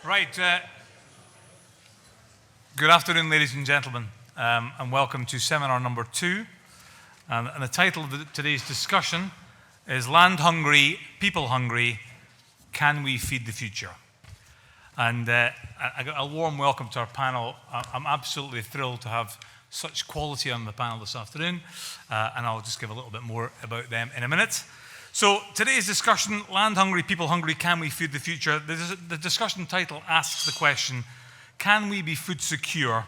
Right. Good afternoon, ladies and gentlemen, and welcome to seminar number 2. And the title of today's discussion is Land Hungry, People Hungry, Can We Feed the Future? And I got a warm welcome to our panel. I'm absolutely thrilled to have such quality on the panel this afternoon, and I'll just give a little bit more about them in a minute. So today's discussion, Land Hungry, People Hungry, Can We Feed the Future? The discussion title asks the question, can we be food secure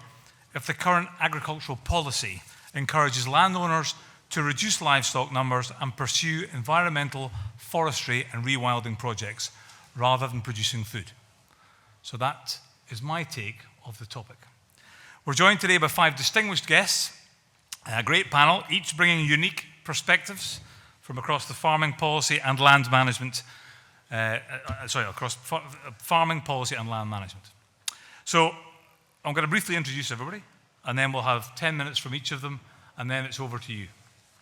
if the current agricultural policy encourages landowners to reduce livestock numbers and pursue environmental, forestry and rewilding projects rather than producing food? So that is my take of the topic. We're joined today by 5 distinguished guests, a great panel, each bringing unique perspectives from across the farming policy and land management, across farming policy and land management. So I'm going to briefly introduce everybody, and then we'll have 10 minutes from each of them, and then it's over to you.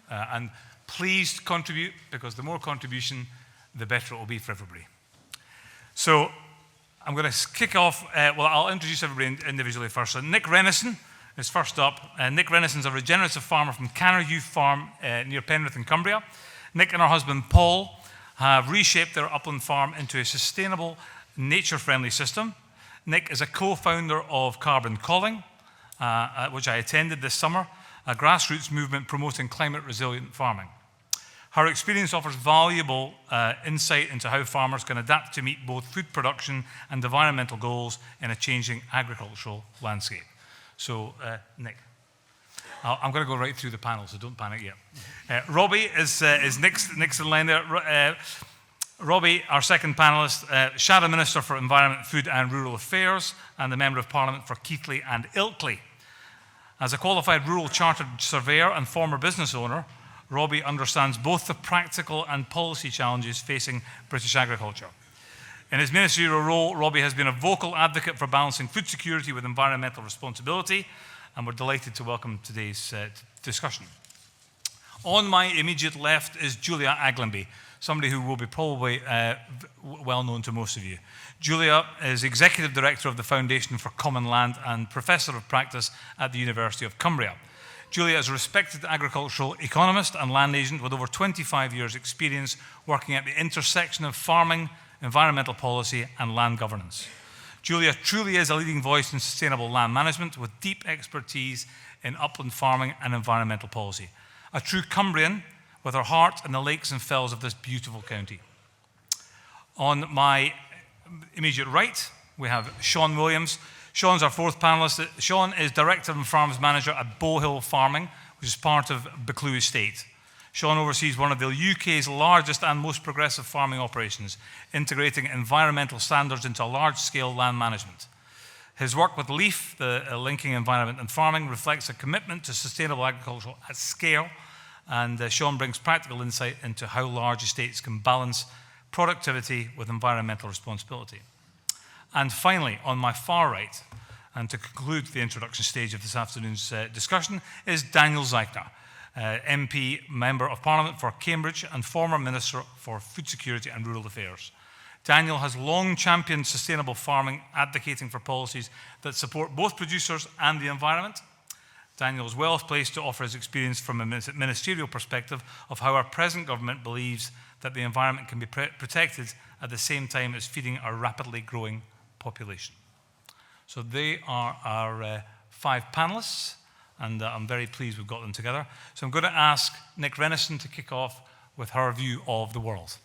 And please contribute, because the more contribution, the better it will be for everybody. So I'm going to kick off, I'll introduce everybody individually first. So Nick Renison is first up. Nick Renison is a regenerative farmer from Canner Youth Farm near Penrith in Cumbria. Nick and her husband Paul have reshaped their upland farm into a sustainable, nature-friendly system. Nick is a co-founder of Carbon Calling, which I attended this summer, a grassroots movement promoting climate-resilient farming. Her experience offers valuable insight into how farmers can adapt to meet both food production and environmental goals in a changing agricultural landscape. So, Nick. I'm going to go right through the panel, so don't panic yet. Robbie is next in line there. Robbie, our second panellist, Shadow Minister for Environment, Food and Rural Affairs, and the Member of Parliament for Keighley and Ilkley. As a qualified rural chartered surveyor and former business owner, Robbie understands both the practical and policy challenges facing British agriculture. In his ministerial role, Robbie has been a vocal advocate for balancing food security with environmental responsibility, and we're delighted to welcome today's discussion. On my immediate left is Julia Aglenby, somebody who will be probably well known to most of you. Julia is Executive Director of the Foundation for Common Land and Professor of Practice at the University of Cumbria. Julia is a respected agricultural economist and land agent with over 25 years' experience working at the intersection of farming, environmental policy and land governance. Julia truly is a leading voice in sustainable land management with deep expertise in upland farming and environmental policy. A true Cumbrian with her heart in the lakes and fells of this beautiful county. On my immediate right, we have Sean Williams. Sean's our fourth panellist. Sean is Director and Farms Manager at Bowhill Farming, which is part of Buccleuch Estate. Sean oversees one of the UK's largest and most progressive farming operations, integrating environmental standards into large-scale land management. His work with LEAF, the Linking Environment and Farming, reflects a commitment to sustainable agriculture at scale, and Sean brings practical insight into how large estates can balance productivity with environmental responsibility. And finally, on my far right, and to conclude the introduction stage of this afternoon's discussion, is Daniel Zeicher, MP, Member of Parliament for Cambridge and former Minister for Food Security and Rural Affairs. Daniel has long championed sustainable farming, advocating for policies that support both producers and the environment. Daniel is well placed to offer his experience from a ministerial perspective of how our present government believes that the environment can be protected at the same time as feeding our rapidly growing population. So they are our 5 panellists, and I'm very pleased we've got them together. So I'm going to ask Nick Renison to kick off with her view of the world.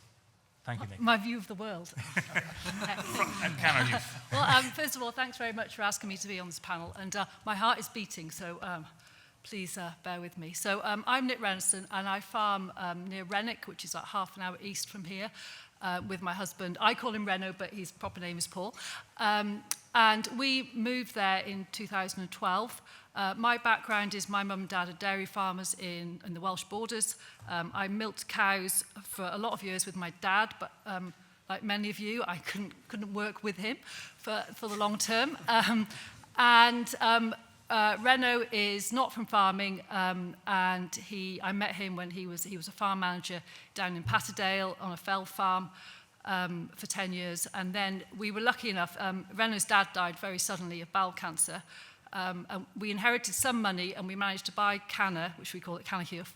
Thank you, Nick. My view of the world. At Canner Youth. Well, first of all, thanks very much for asking me to be on this panel, and my heart is beating, so please bear with me. So I'm Nick Renison, and I farm near Renwick, which is about half an hour east from here, with my husband. I call him Reno, but his proper name is Paul. And we moved there in 2012. My background is my mum and dad are dairy farmers in the Welsh borders. I milked cows for a lot of years with my dad, but like many of you, I couldn't work with him for the long term. Reno is not from farming, and I met him when he was a farm manager down in Patterdale on a fell farm. for 10 years. And then we were lucky enough, Renault's dad died very suddenly of bowel cancer. And we inherited some money, and we managed to buy Canna, which we call it Cannahiwf,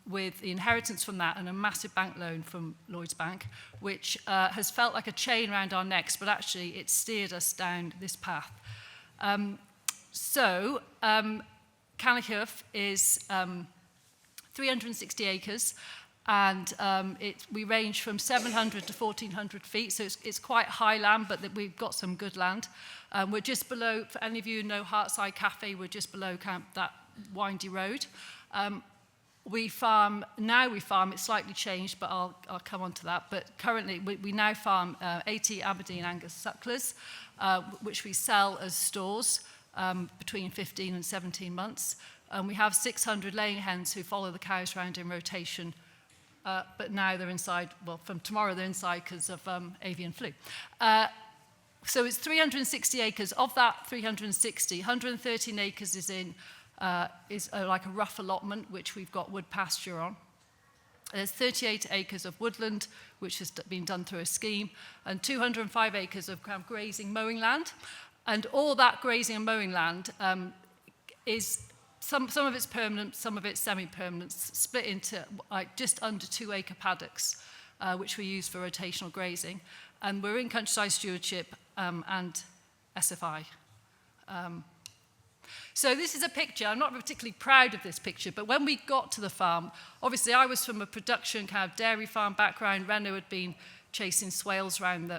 with the inheritance from that and a massive bank loan from Lloyds Bank, which has felt like a chain around our necks, but actually it steered us down this path. Cannahiwf is 360 acres, and we range from 700 to 1,400 feet, so it's quite high land, but we've got some good land. We're just below, for any of you who know Heartside Cafe, we're just below that windy road. We farm, it's slightly changed, but I'll come on to that. But currently, we now farm 80 Aberdeen Angus sucklers, which we sell as stores between 15 and 17 months. And we have 600 laying hens who follow the cows around in rotation. But now they're inside, well, from tomorrow they're inside because of avian flu. So it's 360 acres. Of that 360, 113 acres is like a rough allotment, which we've got wood pasture on. There's 38 acres of woodland, which has been done through a scheme, and 205 acres of grazing mowing land. And all that grazing and mowing land is, some of it's permanent, some of it's semi-permanent, split into like just under 2 acre paddocks, which we use for rotational grazing. And we're in countryside stewardship and SFI. So this is a picture. I'm not particularly proud of this picture, but when we got to the farm, obviously I was from a production kind of dairy farm background. Renault had been chasing swales around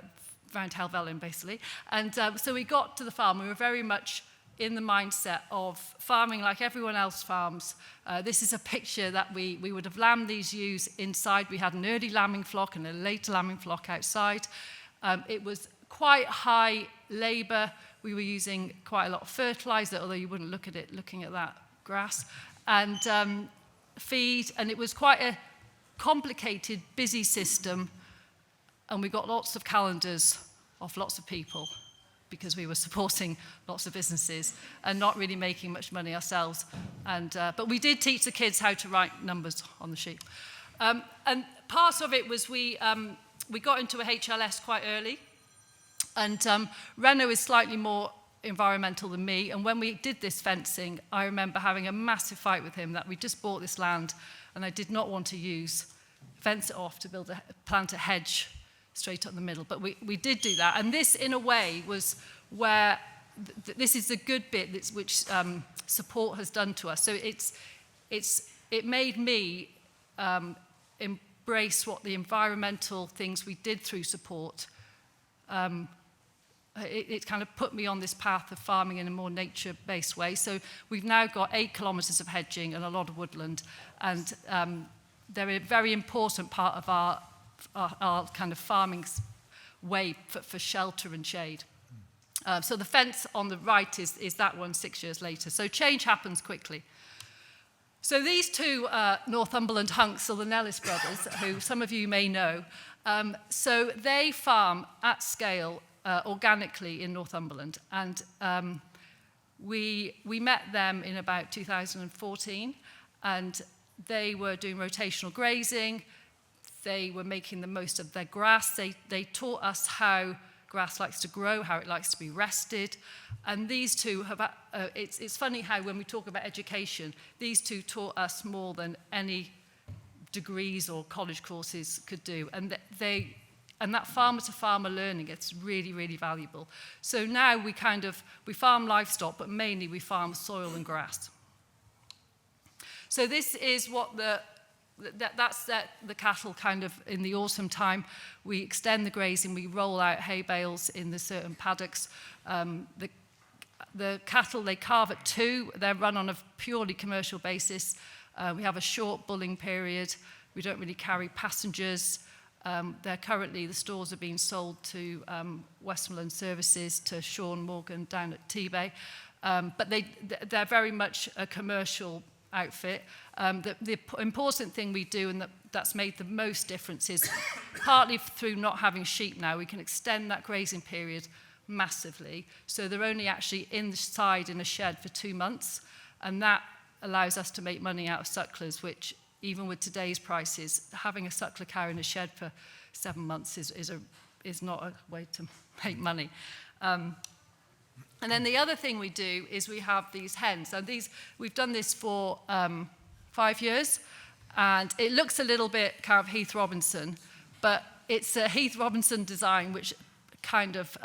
Helvellyn, basically. And so we got to the farm. We were very much in the mindset of farming like everyone else farms. This is a picture that we would have lambed these ewes inside. We had an early lambing flock and a later lambing flock outside. It was quite high labour. We were using quite a lot of fertiliser, although you wouldn't look at it looking at that grass, and feed, and it was quite a complicated, busy system, and we got lots of calendars off lots of people because we were supporting lots of businesses and not really making much money ourselves. But we did teach the kids how to write numbers on the sheet. And part of it was we got into a HLS quite early. And Renault is slightly more environmental than me. And when we did this fencing, I remember having a massive fight with him that we just bought this land and I did not want to fence it off to plant a hedge straight up the middle. But we did do that. And this, in a way, was where, this is the good bit which support has done to us. So it made me embrace what the environmental things we did through support. It kind of put me on this path of farming in a more nature-based way. So we've now got 8 kilometres of hedging and a lot of woodland. And they're a very important part of our kind of farming way for shelter and shade. So the fence on the right is that one 6 years later. So change happens quickly. So these two Northumberland hunks are the Nellis brothers, who some of you may know. So they farm at scale organically in Northumberland. And we met them in about 2014. And they were doing rotational grazing. They were making the most of their grass. They taught us how grass likes to grow, how it likes to be rested. And these two have, it's funny how when we talk about education, these two taught us more than any degrees or college courses could do. And that farmer-to-farmer learning, it's really, really valuable. So now we farm livestock, but mainly we farm soil and grass. So this is what that's the cattle kind of in the autumn time. We extend the grazing, we roll out hay bales in the certain paddocks. The cattle, they calve at 2. They're run on a purely commercial basis. We have a short bulling period. We don't really carry passengers. The stores are being sold to Westmoreland Services, to Sean Morgan down at T-Bay. But they're very much a commercial outfit. The important thing we do, and that's made the most difference, is partly through not having sheep now, we can extend that grazing period massively. So they're only actually inside in a shed for 2 months, and that allows us to make money out of sucklers, which even with today's prices, having a suckler cow in a shed for 7 months is not a way to make money. And then the other thing we do is we have these hens. And we've done this for 5 years, and it looks a little bit kind of Heath Robinson, but it's a Heath Robinson design, which kind of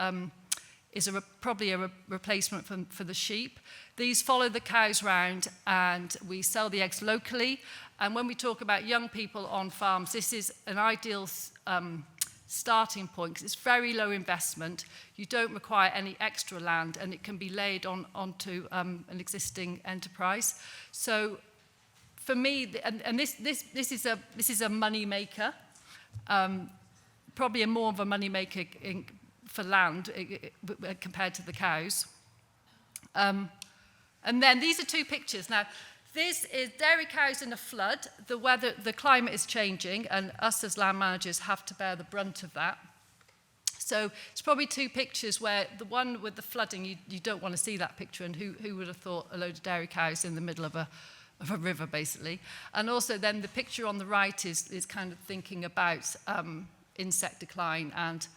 is probably a replacement for the sheep. These follow the cows round, and we sell the eggs locally. And when we talk about young people on farms, this is an ideal starting point, because it's very low investment. You don't require any extra land, and it can be laid onto an existing enterprise. So for me, and this is a money maker, probably more of a money maker for land compared to the cows. And then these are 2 pictures. Now, this is dairy cows in a flood. The climate is changing, and us as land managers have to bear the brunt of that. So it's probably 2 pictures where the one with the flooding, you don't want to see that picture, and who would have thought a load of dairy cows in the middle of a river, basically. And also then the picture on the right is kind of thinking about insect decline, and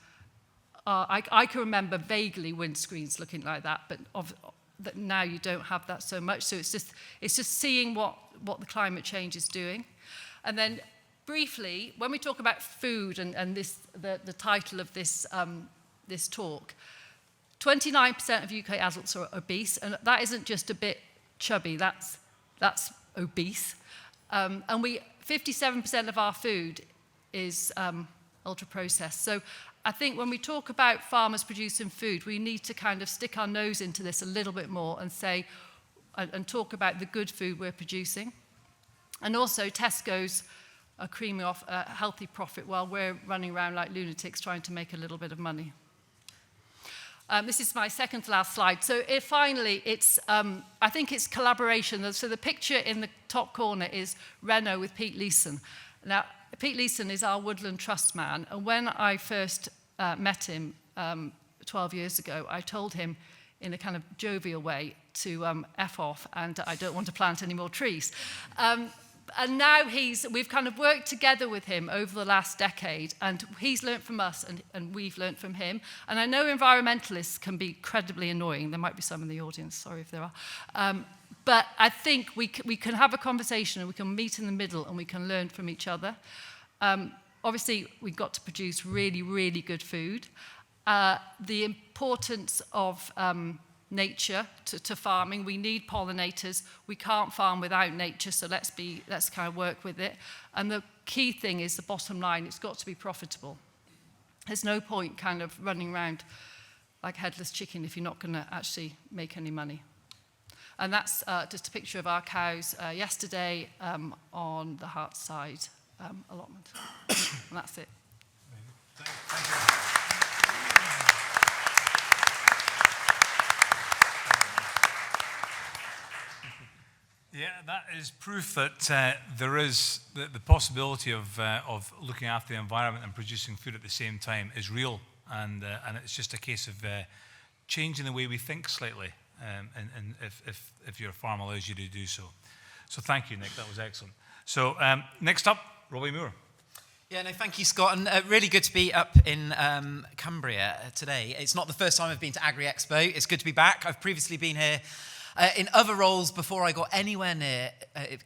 I can remember vaguely windscreens looking like that, but that now you don't have that so much. So it's just seeing what the climate change is doing. And then briefly, when we talk about food and the title of this talk, 29% of UK adults are obese, and that isn't just a bit chubby, that's obese. And 57% of our food is ultra-processed. So I think when we talk about farmers producing food, we need to kind of stick our nose into this a little bit more and say, and talk about the good food we're producing. And also Tesco's are creaming off a healthy profit while we're running around like lunatics trying to make a little bit of money. This is my second to last slide. So finally, I think it's collaboration. So the picture in the top corner is Renault with Pete Leeson. Now, Pete Leeson is our woodland trust man, and when I first met him 12 years ago, I told him in a kind of jovial way to F off, and I don't want to plant any more trees. And now we've kind of worked together with him over the last decade, and he's learnt from us, and we've learnt from him. And I know environmentalists can be incredibly annoying. There might be some in the audience, sorry if there are. But I think we can have a conversation, and we can meet in the middle, and we can learn from each other. Obviously, we've got to produce really, really good food. The importance of nature to farming. We need pollinators. We can't farm without nature, so let's kind of work with it. And the key thing is the bottom line. It's got to be profitable. There's no point kind of running around like a headless chicken if you're not going to actually make any money. And that's just a picture of our cows yesterday on the Hartside allotment. And that's it. Thank you. Yeah, that is proof that there is the possibility of looking after the environment and producing food at the same time is real, and it's just a case of changing the way we think slightly, and if your farm allows you to do so. So thank you, Nick. That was excellent. So next up, Robbie Moore. Yeah, no, thank you, Scott, and really good to be up in Cumbria today. It's not the first time I've been to Agri Expo. It's good to be back. I've previously been here in other roles before I got anywhere near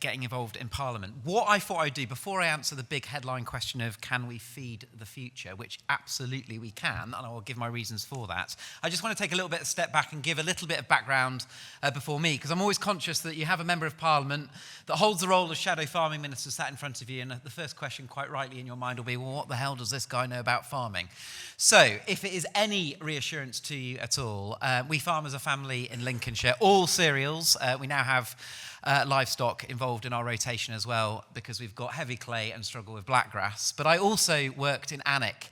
getting involved in Parliament. What I thought I'd do, before I answer the big headline question of can we feed the future, which absolutely we can, and I will give my reasons for that, I just want to take a little bit of a step back and give a little bit of background before me, because I'm always conscious that you have a member of Parliament that holds the role of shadow farming minister sat in front of you, and the first question quite rightly in your mind will be, well, what the hell does this guy know about farming? So, if it is any reassurance to you at all, we farm as a family in Lincolnshire, all cereals. We now have livestock involved in our rotation as well, because we've got heavy clay and struggle with blackgrass. But I also worked in Alnwick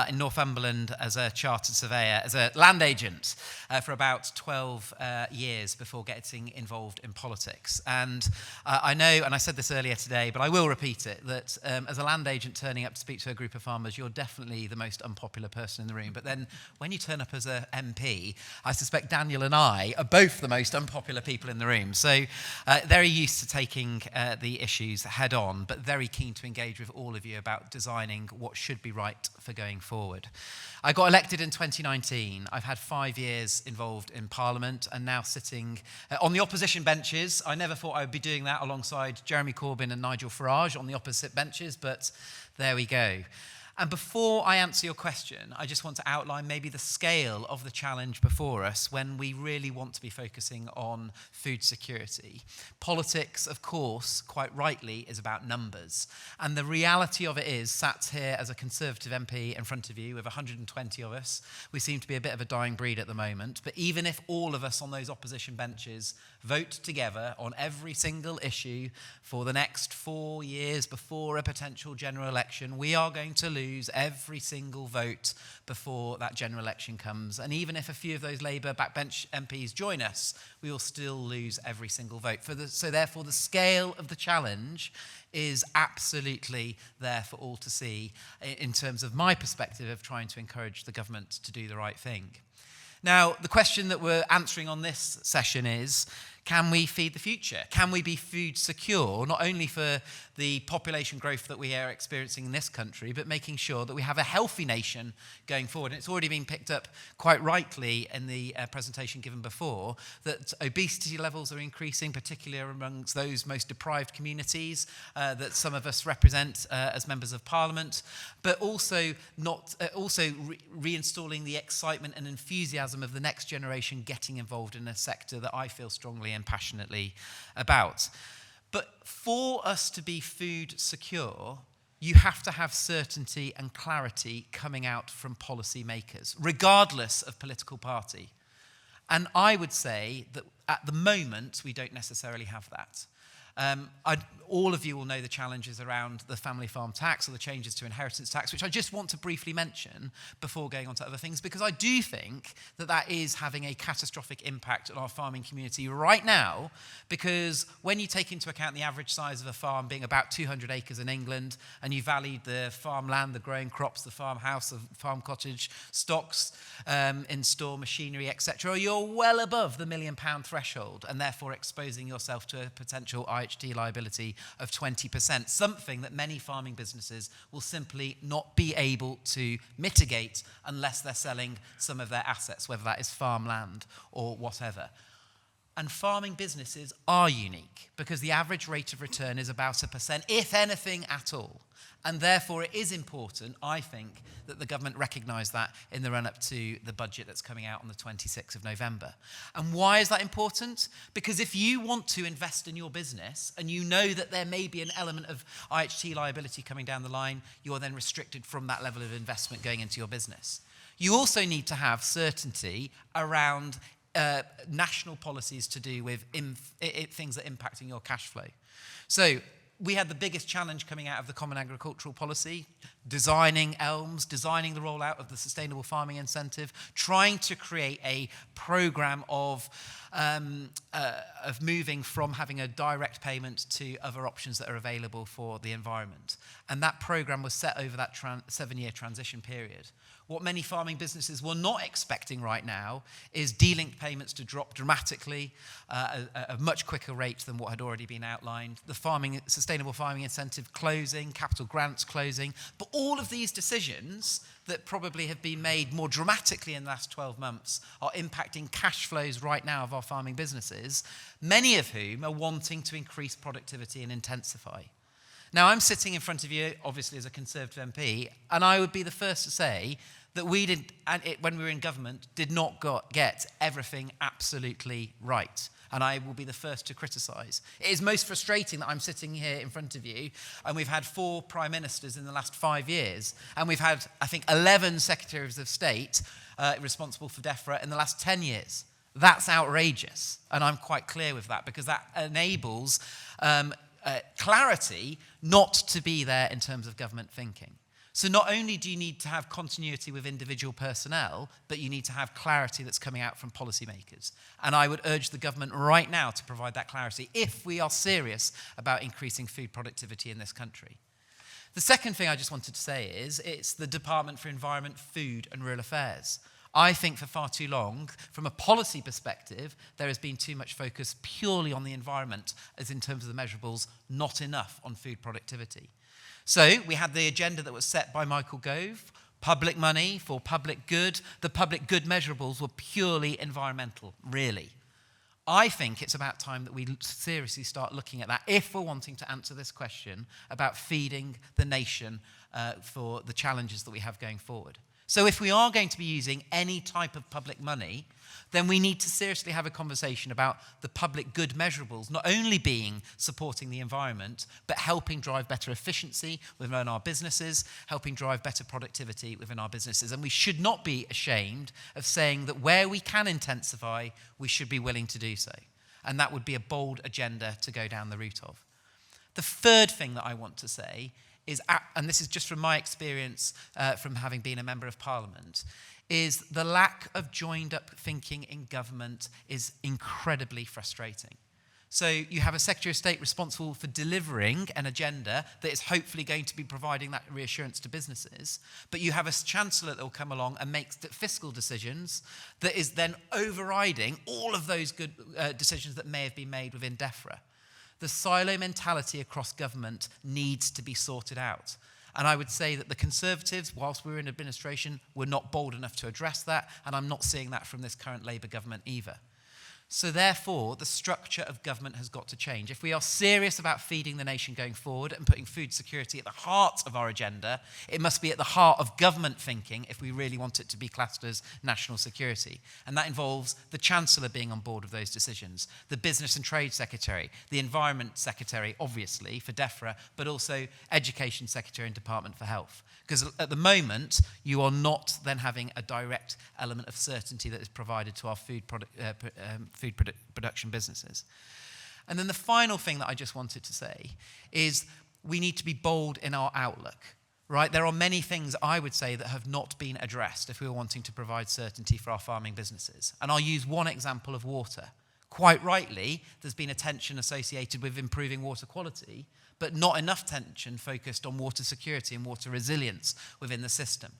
in Northumberland as a chartered surveyor, as a land agent for about 12 years before getting involved in politics. And I know, and I said this earlier today, but I will repeat it, that as a land agent turning up to speak to a group of farmers, you're definitely the most unpopular person in the room. But then when you turn up as a MP, I suspect Daniel and I are both the most unpopular people in the room. So very used to taking the issues head on, but very keen to engage with all of you about designing what should be right for going forward. I got elected in 2019. I've had 5 years involved in Parliament and now sitting on the opposition benches. I never thought I would be doing that alongside Jeremy Corbyn and Nigel Farage on the opposite benches, but there we go. And before I answer your question, I just want to outline maybe the scale of the challenge before us when we really want to be focusing on food security. Politics, of course, quite rightly, is about numbers. And the reality of it is, sat here as a Conservative MP in front of you with 120 of us, we seem to be a bit of a dying breed at the moment. But even if all of us on those opposition benches vote together on every single issue for the next 4 years before a potential general election, we are going to lose every single vote before that general election comes. And even if a few of those Labour backbench MPs join us, we will still lose every single vote. So therefore, the scale of the challenge is absolutely there for all to see in terms of my perspective of trying to encourage the government to do the right thing. Now, the question that we're answering on this session is, can we feed the future? Can we be food secure, not only for the population growth that we are experiencing in this country, but making sure that we have a healthy nation going forward? And it's already been picked up quite rightly in the presentation given before, that obesity levels are increasing, particularly amongst those most deprived communities that some of us represent as members of Parliament, but also reinstalling the excitement and enthusiasm of the next generation getting involved in a sector that I feel strongly and passionately about. But for us to be food secure, you have to have certainty and clarity coming out from policymakers, regardless of political party. And I would say that at the moment, we don't necessarily have that. All of you will know the challenges around the family farm tax or the changes to inheritance tax, which I just want to briefly mention before going on to other things, because I do think that that is having a catastrophic impact on our farming community right now, because when you take into account the average size of a farm being about 200 acres in England, and you valued the farmland, the growing crops, the farmhouse, the farm cottage, stocks, in-store machinery, etc., you're well above the £1 million threshold, and therefore exposing yourself to a potential IHT liability of 20%, something that many farming businesses will simply not be able to mitigate unless they're selling some of their assets, whether that is farmland or whatever. And farming businesses are unique because the average rate of return is about 1%, if anything at all. And therefore, it is important, I think, that the government recognise that in the run-up to the budget that's coming out on the 26th of November. And why is that important? Because if you want to invest in your business and you know that there may be an element of IHT liability coming down the line, you are then restricted from that level of investment going into your business. You also need to have certainty around national policies to do with things that are impacting your cash flow. So we had the biggest challenge coming out of the Common Agricultural Policy, designing ELMS, designing the rollout of the Sustainable Farming Incentive, trying to create a programme of moving from having a direct payment to other options that are available for the environment. And that programme was set over that 7-year transition period. What many farming businesses were not expecting right now is de-linked payments to drop dramatically at a much quicker rate than what had already been outlined. The Sustainable Farming Incentive closing, capital grants closing. But all of these decisions that probably have been made more dramatically in the last 12 months are impacting cash flows right now of our farming businesses, many of whom are wanting to increase productivity and intensify. Now, I'm sitting in front of you, obviously, as a Conservative MP, and I would be the first to say that we did, when we were in government, did not get everything absolutely right. And I will be the first to criticise. It is most frustrating that I'm sitting here in front of you, and we've had 4 prime ministers in the last 5 years, and we've had, I think, 11 secretaries of state responsible for DEFRA in the last 10 years. That's outrageous, and I'm quite clear with that, because that enables clarity not to be there in terms of government thinking. So not only do you need to have continuity with individual personnel, but you need to have clarity that's coming out from policymakers. And I would urge the government right now to provide that clarity if we are serious about increasing food productivity in this country. The second thing I just wanted to say is it's the Department for Environment, Food and Rural Affairs. I think for far too long, from a policy perspective, there has been too much focus purely on the environment as in terms of the measurables, not enough on food productivity. So we had the agenda that was set by Michael Gove, public money for public good. The public good measurables were purely environmental, really. I think it's about time that we seriously start looking at that if we're wanting to answer this question about feeding the nation for the challenges that we have going forward. So if we are going to be using any type of public money, then we need to seriously have a conversation about the public good measurables, not only being supporting the environment, but helping drive better efficiency within our businesses, helping drive better productivity within our businesses. And we should not be ashamed of saying that where we can intensify, we should be willing to do so. And that would be a bold agenda to go down the route of. The third thing that I want to say is, and this is just from my experience from having been a member of Parliament, is the lack of joined-up thinking in government is incredibly frustrating. So you have a Secretary of State responsible for delivering an agenda that is hopefully going to be providing that reassurance to businesses, but you have a Chancellor that will come along and make fiscal decisions that is then overriding all of those good decisions that may have been made within DEFRA. The silo mentality across government needs to be sorted out. And I would say that the Conservatives, whilst we were in administration, were not bold enough to address that, and I'm not seeing that from this current Labour government either. So therefore, the structure of government has got to change. If we are serious about feeding the nation going forward and putting food security at the heart of our agenda, it must be at the heart of government thinking if we really want it to be classed as national security. And that involves the Chancellor being on board with those decisions, the Business and Trade Secretary, the Environment Secretary, obviously, for DEFRA, but also Education Secretary and Department for Health. Because at the moment, you are not then having a direct element of certainty that is provided to our food production businesses. And then the final thing that I just wanted to say is we need to be bold in our outlook, right? There are many things I would say that have not been addressed if we were wanting to provide certainty for our farming businesses. And I'll use one example of water. Quite rightly, there's been a tension associated with improving water quality, but not enough tension focused on water security and water resilience within the system.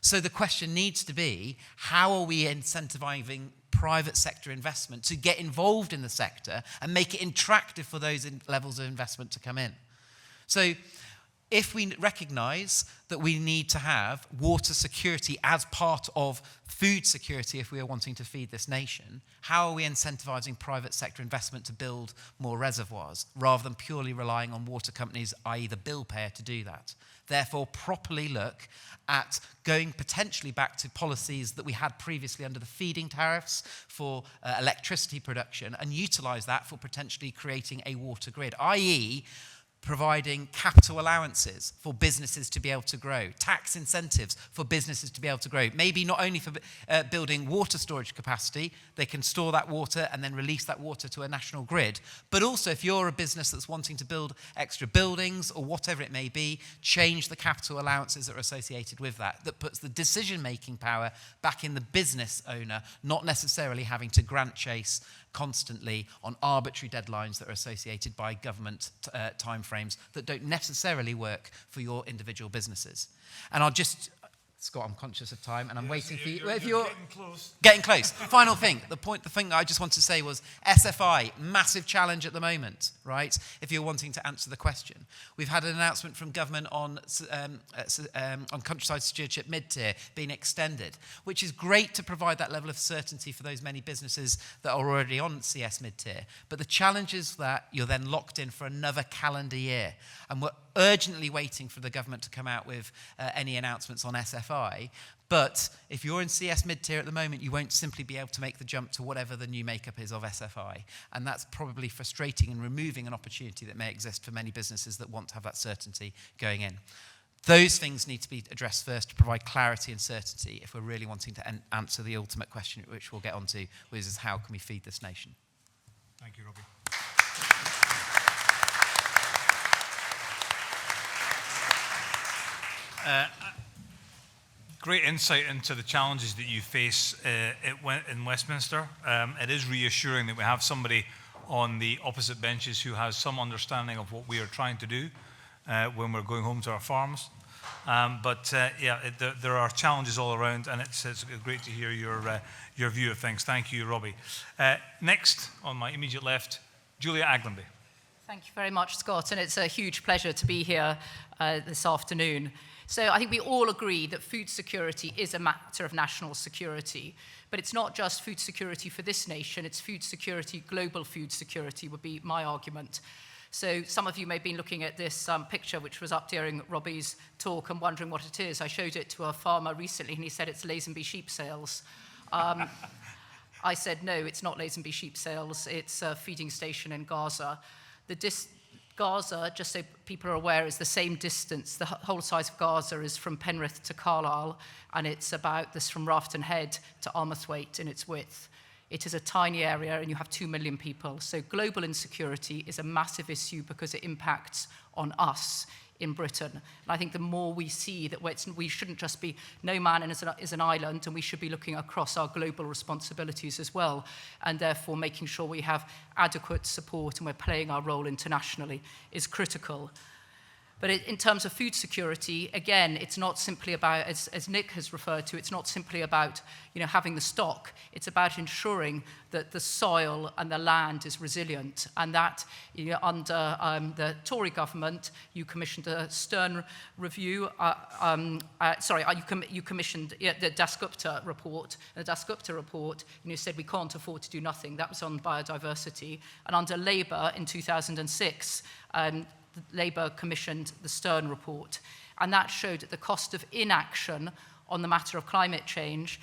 So the question needs to be, how are we incentivizing private sector investment to get involved in the sector and make it attractive for those levels of investment to come in? So if we recognise that we need to have water security as part of food security if we are wanting to feed this nation, how are we incentivising private sector investment to build more reservoirs rather than purely relying on water companies, i.e. the bill payer, to do that? Therefore, properly look at going potentially back to policies that we had previously under the feed-in tariffs for electricity production and utilise that for potentially creating a water grid, i.e. providing capital allowances for businesses to be able to grow, tax incentives for businesses to be able to grow. Maybe not only for building water storage capacity, they can store that water and then release that water to a national grid, but also if you're a business that's wanting to build extra buildings or whatever it may be, change the capital allowances that are associated with that. That puts the decision-making power back in the business owner, not necessarily having to grant chase constantly on arbitrary deadlines that are associated by government timeframes that don't necessarily work for your individual businesses. And I'll just, Scott, I'm conscious of time and I'm waiting for you. If you're getting close. Getting close. Final thing, the thing that I just want to say was SFI, massive challenge at the moment, right? If you're wanting to answer the question. We've had an announcement from government on countryside stewardship mid-tier being extended, which is great to provide that level of certainty for those many businesses that are already on CS mid-tier. But the challenge is that you're then locked in for another calendar year. And we're urgently waiting for the government to come out with any announcements on SFI. But if you're in CS mid-tier at the moment, you won't simply be able to make the jump to whatever the new makeup is of SFI. And that's probably frustrating and removing an opportunity that may exist for many businesses that want to have that certainty going in. Those things need to be addressed first to provide clarity and certainty if we're really wanting to answer the ultimate question, which we'll get onto, which is how can we feed this nation? Thank you, Robbie. Great insight into the challenges that you face in Westminster. It is reassuring that we have somebody on the opposite benches who has some understanding of what we are trying to do when we're going home to our farms. There are challenges all around, and it's great to hear your view of things. Thank you, Robbie. Next, on my immediate left, Julia Aglenby. Thank you very much, Scott, and it's a huge pleasure to be here this afternoon. So I think we all agree that food security is a matter of national security, but it's not just food security for this nation, it's food security, global food security would be my argument. So some of you may have been looking at this picture which was up during Robbie's talk and wondering what it is. I showed it to a farmer recently and he said it's Lazenby sheep sales. I said, no, it's not Lazenby sheep sales, it's a feeding station in Gaza. Gaza, just so people are aware, is the same distance. The whole size of Gaza is from Penrith to Carlisle, and it's about this from Rafton Head to Armathwaite in its width. It is a tiny area, and you have 2 million people. So global insecurity is a massive issue because it impacts on us in Britain. And I think the more we see that we shouldn't just be, no man is an island, and we should be looking across our global responsibilities as well, and therefore making sure we have adequate support and we're playing our role internationally is critical. But in terms of food security, again, it's not simply about, as Nick has referred to, it's not simply about having the stock. It's about ensuring that the soil and the land is resilient. And that, under the Tory government, you commissioned a Stern review. You commissioned the Dasgupta report. The Dasgupta report said we can't afford to do nothing. That was on biodiversity. And under Labour in 2006, Labour commissioned the Stern report, and that showed that the cost of inaction on the matter of climate change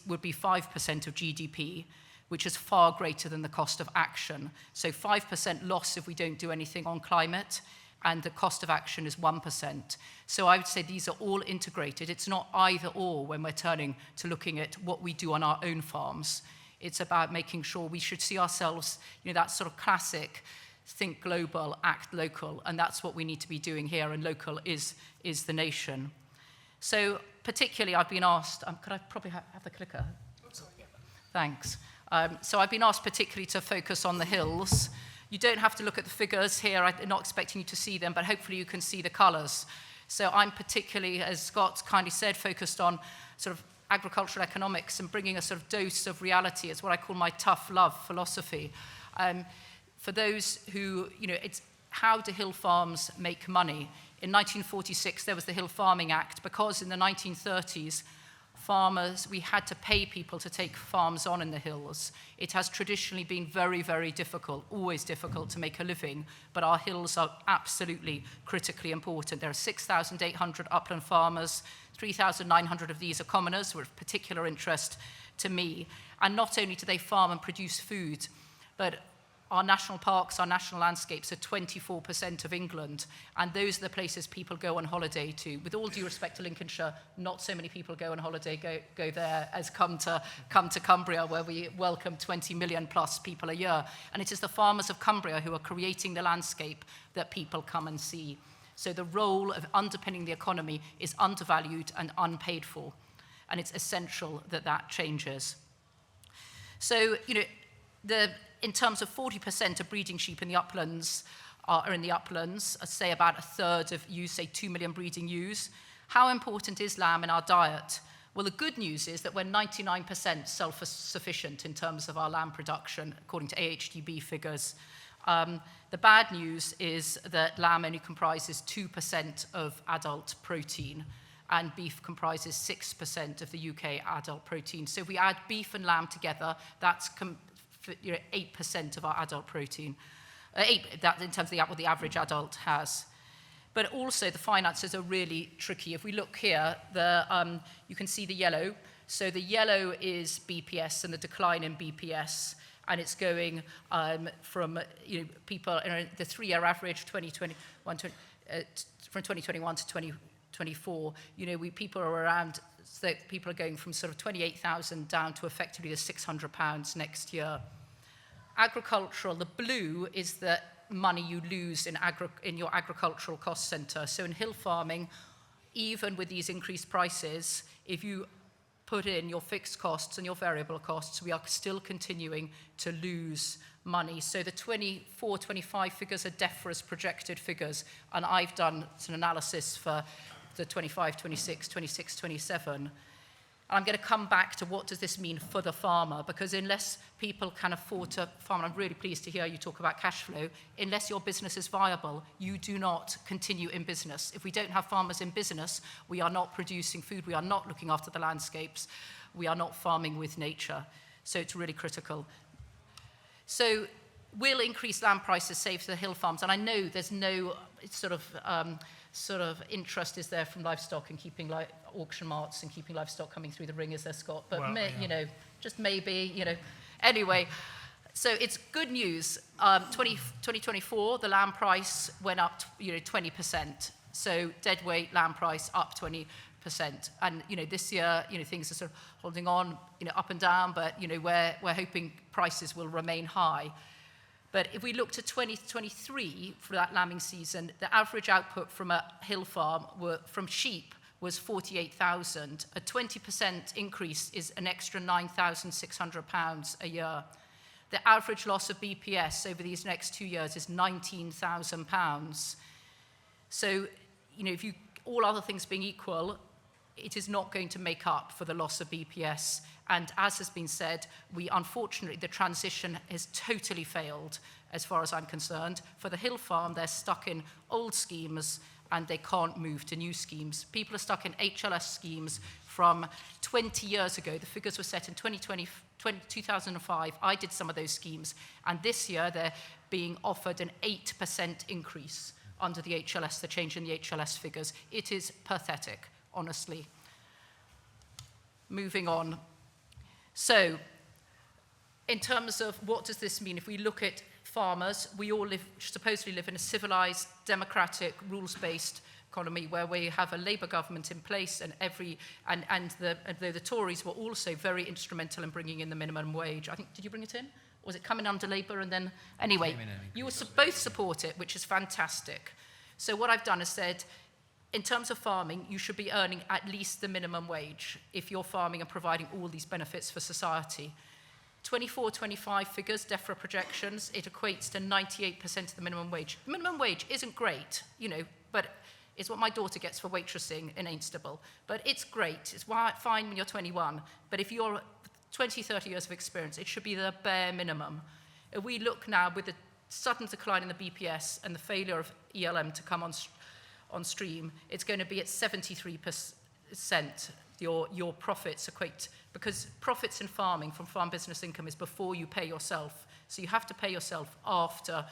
would be 5% of GDP, which is far greater than the cost of action. So 5% loss if we don't do anything on climate, and the cost of action is 1%. So I would say these are all integrated. It's not either or when we're turning to looking at what we do on our own farms. It's about making sure we should see ourselves, that sort of classic think global, act local, and that's what we need to be doing here, and local is the nation. So particularly I've been asked, could I probably have the clicker? Thanks. So I've been asked particularly to focus on the hills. You don't have to look at the figures here, I'm not expecting you to see them, but hopefully you can see the colours. So I'm particularly, as Scott kindly said, focused on sort of agricultural economics and bringing a sort of dose of reality. It's what I call my tough love philosophy. For those who, it's how do hill farms make money? In 1946, there was the Hill Farming Act, because in the 1930s, we had to pay people to take farms on in the hills. It has traditionally been very, very difficult, always difficult to make a living, but our hills are absolutely critically important. There are 6,800 upland farmers, 3,900 of these are commoners, who are of particular interest to me. And not only do they farm and produce food, but our national parks, our national landscapes are 24% of England, and those are the places people go on holiday to. With all due respect to Lincolnshire, not so many people go on holiday, go there as come to Cumbria, where we welcome 20 million plus people a year. And it is the farmers of Cumbria who are creating the landscape that people come and see. So the role of underpinning the economy is undervalued and unpaid for, and it's essential that that changes. So, in terms of 40% of breeding sheep in the uplands are in the uplands, say about a third of ewes, say 2 million breeding ewes. How important is lamb in our diet? Well, the good news is that we're 99% self-sufficient in terms of our lamb production, according to AHDB figures. The bad news is that lamb only comprises 2% of adult protein, and beef comprises 6% of the UK adult protein. So if we add beef and lamb together, that's 8% of our adult protein, that in terms of what the average adult has. But also the finances are really tricky. If we look here, you can see the yellow. So the yellow is BPS and the decline in BPS, and it's going from people, the 3-year average, from 2021 to 2024, people are around, so people are going from sort of 28,000 down to effectively the £600 next year. Agricultural, the blue is the money you lose in your agricultural cost centre. So in hill farming, even with these increased prices, if you put in your fixed costs and your variable costs, we are still continuing to lose money. So the 24-25 figures are DEFRA's projected figures, and I've done some analysis for the 25, 26, 26, 27. And I'm going to come back to what does this mean for the farmer, because unless people can afford to farm, and I'm really pleased to hear you talk about cash flow, unless your business is viable, you do not continue in business. If we don't have farmers in business, we are not producing food, we are not looking after the landscapes, we are not farming with nature. So it's really critical. So will increased land prices save the hill farms? And I know there's no sort of interest is there from livestock and keeping auction marts and keeping livestock coming through the ring, is there, Scott? But Well, yeah. just maybe, Anyway, so it's good news. 2024, the land price went up, 20%. So deadweight land price up 20%. And, this year, things are sort of holding on, up and down, but, we're hoping prices will remain high. But if we look to 2023 for that lambing season, the average output from a hill farm from sheep was 48,000. A 20% increase is an extra £9,600 a year. The average loss of BPS over these next 2 years is £19,000. So, if you, all other things being equal, it is not going to make up for the loss of BPS. And as has been said, unfortunately, the transition has totally failed, as far as I'm concerned. For the hill farm, they're stuck in old schemes and they can't move to new schemes. People are stuck in HLS schemes from 20 years ago. The figures were set in 2005. I did some of those schemes. And this year, they're being offered an 8% increase under the HLS, the change in the HLS figures. It is pathetic, honestly. Moving on. So, in terms of what does this mean, if we look at farmers, we all supposedly live in a civilized, democratic, rules-based economy where we have a Labour government in place, and the Tories were also very instrumental in bringing in the minimum wage. I think, did you bring it in? Or was it coming under Labour and then? Anyway, you both support it, which is fantastic. So what I've done is said, in terms of farming, you should be earning at least the minimum wage if you're farming and providing all these benefits for society. 24-25 figures, DEFRA projections, it equates to 98% of the minimum wage. The minimum wage isn't great, but it's what my daughter gets for waitressing in Ainstable. But it's great. It's fine when you're 21. But if you're 20, 30 years of experience, it should be the bare minimum. If we look now with the sudden decline in the BPS and the failure of ELM to come on stream, it's going to be at 73%. Your profits equate, because profits in farming from farm business income is before you pay yourself. So you have to pay yourself after,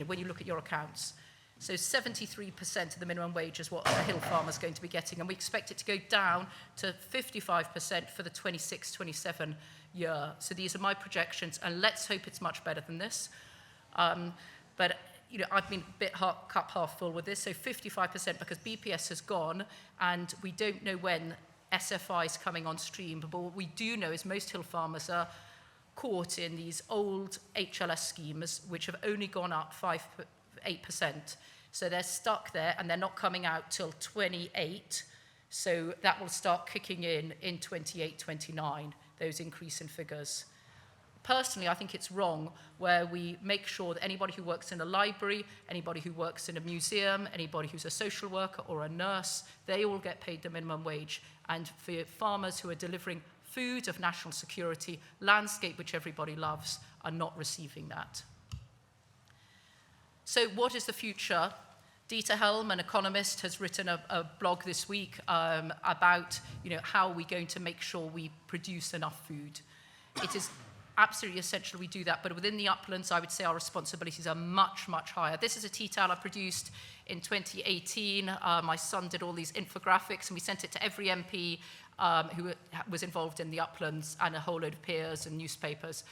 when you look at your accounts. So 73% of the minimum wage is what a hill farmer is going to be getting, and we expect it to go down to 55% for the 26-27 year. So these are my projections, and let's hope it's much better than this. But I've been a bit cup half full with this, so 55% because BPS has gone, and we don't know when SFI is coming on stream. But what we do know is most hill farmers are caught in these old HLS schemes, which have only gone up 8%. So they're stuck there, and they're not coming out till 28. So that will start kicking in 28, 29, those increase in figures. Personally, I think it's wrong where we make sure that anybody who works in a library, anybody who works in a museum, anybody who's a social worker or a nurse, they all get paid the minimum wage. And for farmers who are delivering food of national security, landscape which everybody loves, are not receiving that. So what is the future? Dieter Helm, an economist, has written a blog this week about how are we going to make sure we produce enough food. It is absolutely essential we do that, but within the uplands, I would say our responsibilities are much, much higher. This is a tea towel I produced in 2018. My son did all these infographics, and we sent it to every MP who was involved in the uplands, and a whole load of peers and newspapers.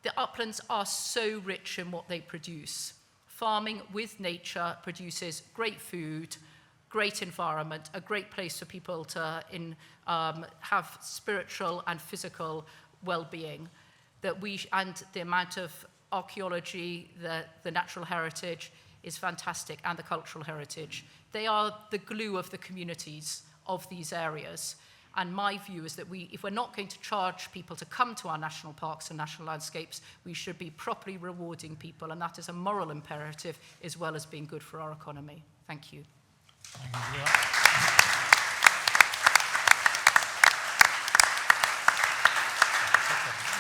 The uplands are so rich in what they produce. Farming with nature produces great food, great environment, a great place for people to have spiritual and physical well-being. And the amount of archaeology, the natural heritage, is fantastic, and the cultural heritage. They are the glue of the communities of these areas. And my view is that if we're not going to charge people to come to our national parks and national landscapes, we should be properly rewarding people, and that is a moral imperative as well as being good for our economy. Thank you. Thank you.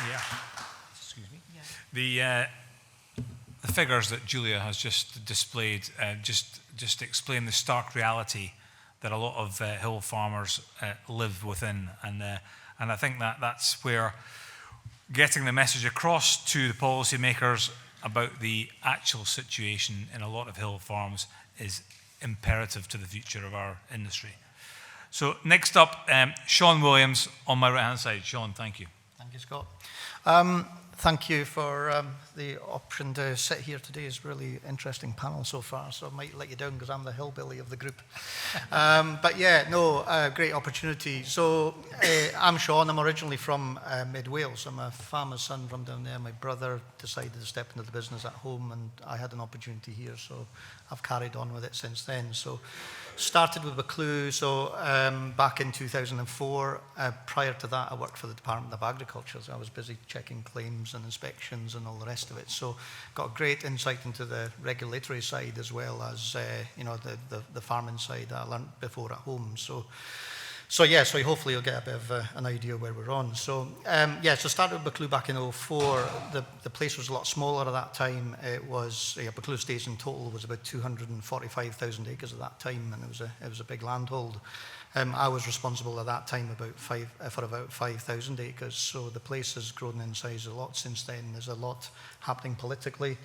Yeah. Excuse me. Yeah. The figures that Julia has just displayed just explain the stark reality that a lot of hill farmers live within, and I think that's where getting the message across to the policymakers about the actual situation in a lot of hill farms is imperative to the future of our industry. So next up, Sean Williams on my right hand side. Sean, thank you. Thank you, Scott. Thank you for the option to sit here today. It's a really interesting panel so far, so I might let you down because I'm the hillbilly of the group. But yeah, no, great opportunity. So I'm Sean. I'm originally from mid-Wales. I'm a farmer's son from down there. My brother decided to step into the business at home, and I had an opportunity here, so I've carried on with it since then. So started with Buccleuch, so back in 2004. Prior to that, I worked for the Department of Agriculture, so I was busy checking claims and inspections and all the rest of it. So got great insight into the regulatory side as well as the farming side that I learned before at home. So hopefully you'll get a bit of an idea where we're on. So so started with Buccleuch back in 2004. The place was a lot smaller at that time. It was Buccleuch Estates in total was about 245,000 acres at that time, and it was a big landhold. I was responsible at that time for about 5,000 acres. So the place has grown in size a lot since then. There's a lot happening politically.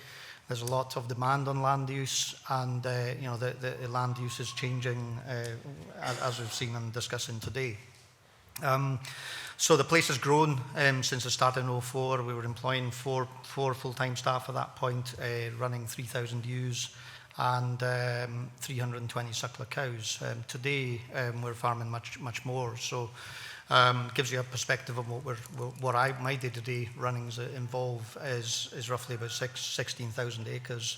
There's a lot of demand on land use, and the land use is changing as we've seen and discussing today. So the place has grown since it started in 2004. We were employing four full-time staff at that point, running 3,000 ewes and 320 suckler cows. Today we're farming much more. So gives you a perspective of what my day-to-day runnings involve is roughly about 16,000 acres.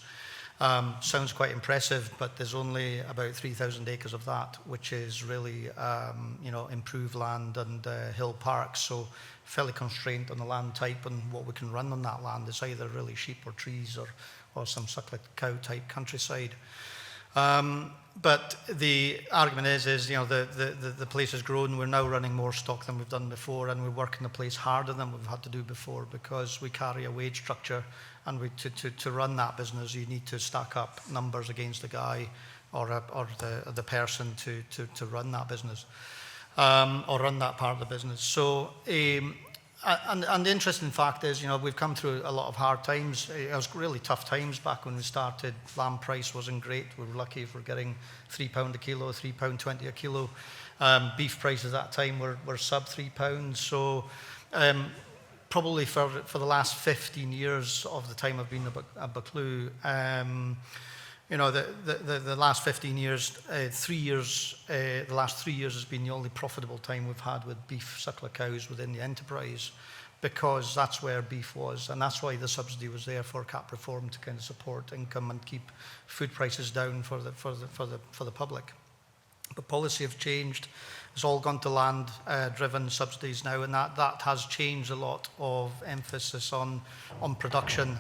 Sounds quite impressive, but there's only about 3,000 acres of that, which is really improved land and hill parks. So fairly constrained on the land type and what we can run on that land. It's either really sheep or trees or some suckler cow type countryside. But the argument is the place has grown. We're now running more stock than we've done before, and we're working the place harder than we've had to do before because we carry a wage structure, and to run that business, you need to stack up numbers against the guy or the person to run that business or run that part of the business. So. And the interesting fact is, we've come through a lot of hard times. It was really tough times back when we started. Lamb price wasn't great. We were lucky if we're getting £3 a kilo, £3.20 a kilo. Beef prices at that time were sub £3. So probably for the last 15 years of the time I've been at Buccleuch, the last 15 years, the last 3 years has been the only profitable time we've had with beef suckler cows within the enterprise, because that's where beef was, and that's why the subsidy was there for cap reform to kind of support income and keep food prices down for the public. But policy have changed. It's all gone to land-driven subsidies now, and that has changed a lot of emphasis on production.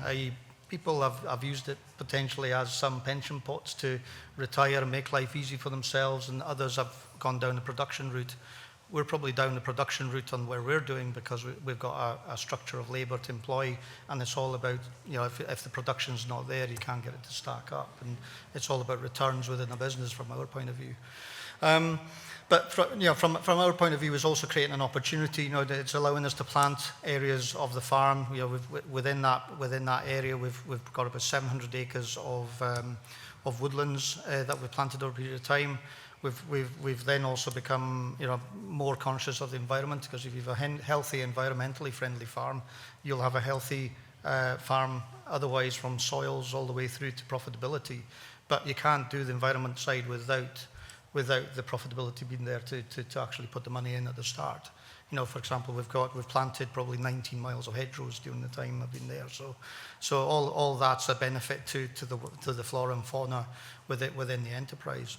People have used it potentially as some pension pots to retire and make life easy for themselves, and others have gone down the production route. We're probably down the production route on where we're doing because we've got a structure of labour to employ, and it's all about, if the production's not there, you can't get it to stack up, and it's all about returns within a business from our point of view. But from our point of view, it's also creating an opportunity. It's allowing us to plant areas of the farm. Within that area, we've got about 700 acres of woodlands that we've planted over a period of time. We've then also become more conscious of the environment, because if you have a healthy, environmentally friendly farm, you'll have a healthy farm. Otherwise, from soils all the way through to profitability. But you can't do the environment side without the profitability being there to actually put the money in at the start. For example, we've planted probably 19 miles of hedgerows during the time I've been there. So all that's a benefit to the flora and fauna within the enterprise.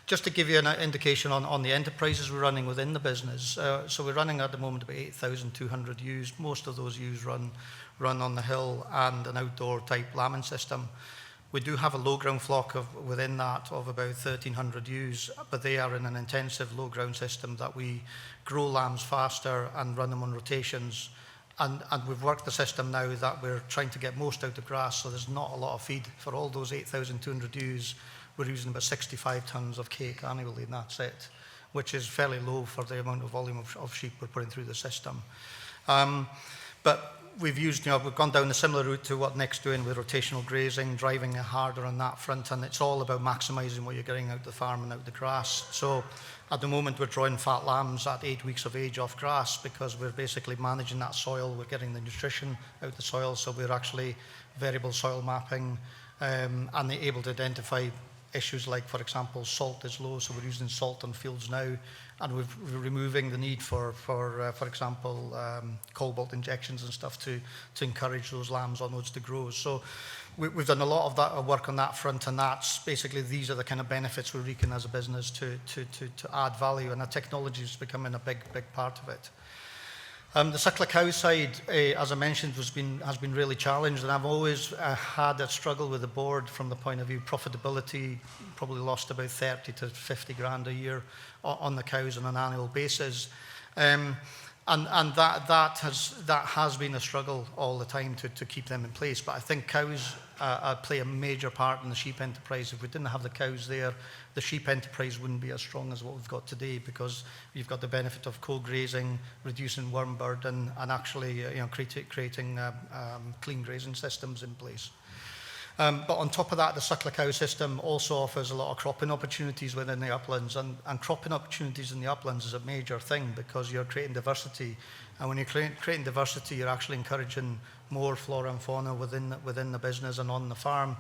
Just to give you an indication on the enterprises we're running within the business. So we're running at the moment about 8,200 ewes. Most of those ewes run on the hill and an outdoor type lambing system. We do have a low ground flock within that of about 1,300 ewes, but they are in an intensive low ground system that we grow lambs faster and run them on rotations. And we've worked the system now that we're trying to get most out of grass, so there's not a lot of feed. For all those 8,200 ewes, we're using about 65 tonnes of cake annually, and that's it, which is fairly low for the amount of volume of sheep we're putting through the system. But we've gone down a similar route to what Nick's doing with rotational grazing, driving it harder on that front, and it's all about maximising what you're getting out the farm and out the grass. So at the moment we're drawing fat lambs at 8 weeks of age off grass because we're basically managing that soil, we're getting the nutrition out the soil, so we're actually variable soil mapping and able to identify issues like, for example, salt is low, so we're using salt on fields now, and we're removing the need for example, cobalt injections and stuff to encourage those lambs on those to grow. So we've done a lot of that work on that front, and that's basically, these are the kind of benefits we're wreaking as a business to add value, and the technology is becoming a big part of it. The suckler cow side, as I mentioned, has been really challenged, and I've always had a struggle with the board from the point of view profitability. Probably lost about 30 to 50 grand a year on the cows on an annual basis, and that has been a struggle all the time to keep them in place. But I think cows play a major part in the sheep enterprise. If we didn't have the cows there, the sheep enterprise wouldn't be as strong as what we've got today, because you've got the benefit of co-grazing, reducing worm burden, and actually creating clean grazing systems in place. But on top of that, the suckler cow system also offers a lot of cropping opportunities within the uplands, and cropping opportunities in the uplands is a major thing because you're creating diversity, and when you're creating diversity, you're actually encouraging more flora and fauna within the business and on the farm.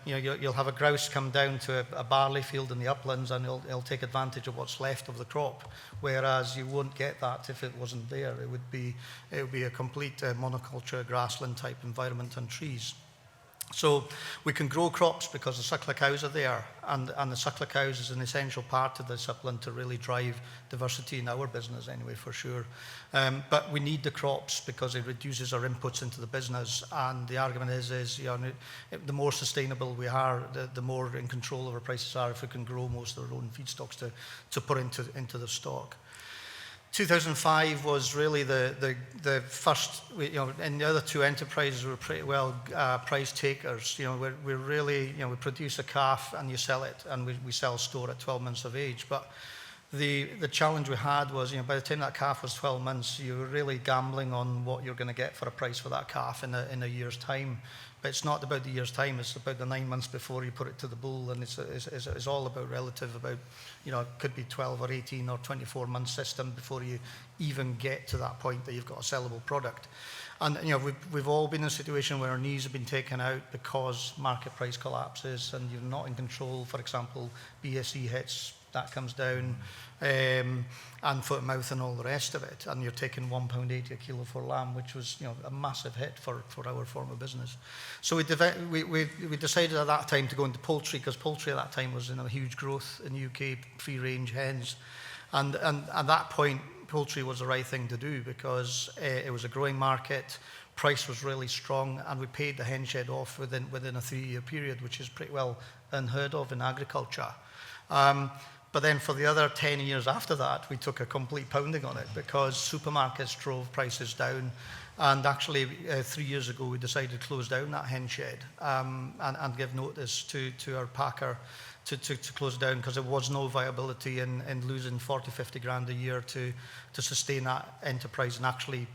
You'll have a grouse come down to a barley field in the uplands, and he'll take advantage of what's left of the crop, whereas you won't get that if it wasn't there. It would be a complete monoculture grassland type environment and trees. So we can grow crops because the suckler cows are there, and the suckler cows is an essential part of this upland to really drive diversity in our business anyway, for sure. But we need the crops because it reduces our inputs into the business, and the argument is the more sustainable we are, the more in control of our prices are if we can grow most of our own feedstocks to put into the stock. 2005 was really the first, and the other two enterprises were pretty well price takers. We're really, we produce a calf and you sell it, and we sell store at 12 months of age. But the challenge we had was, by the time that calf was 12 months, you were really gambling on what you're going to get for a price for that calf in a year's time. But it's not about the year's time, it's about the 9 months before you put it to the bull, and it's all about relative, about, it could be 12 or 18 or 24 month system before you even get to that point that you've got a sellable product. And we've all been in a situation where our knees have been taken out because market price collapses and you're not in control. For example, BSE hits, that comes down, and foot and mouth and all the rest of it, and you're taking £1.80 a kilo for lamb, which was a massive hit for our form of business. So we decided at that time to go into poultry, because poultry at that time was in a huge growth in the UK, free range hens, and at that point poultry was the right thing to do because it was a growing market, price was really strong, and we paid the hen shed off within a 3-year period, which is pretty well unheard of in agriculture. But then for the other 10 years after that, we took a complete pounding on it because supermarkets drove prices down. And actually, 3 years ago, we decided to close down that hen shed and give notice to our packer to close down, because there was no viability in losing 40, 50 grand a year to sustain that enterprise and actually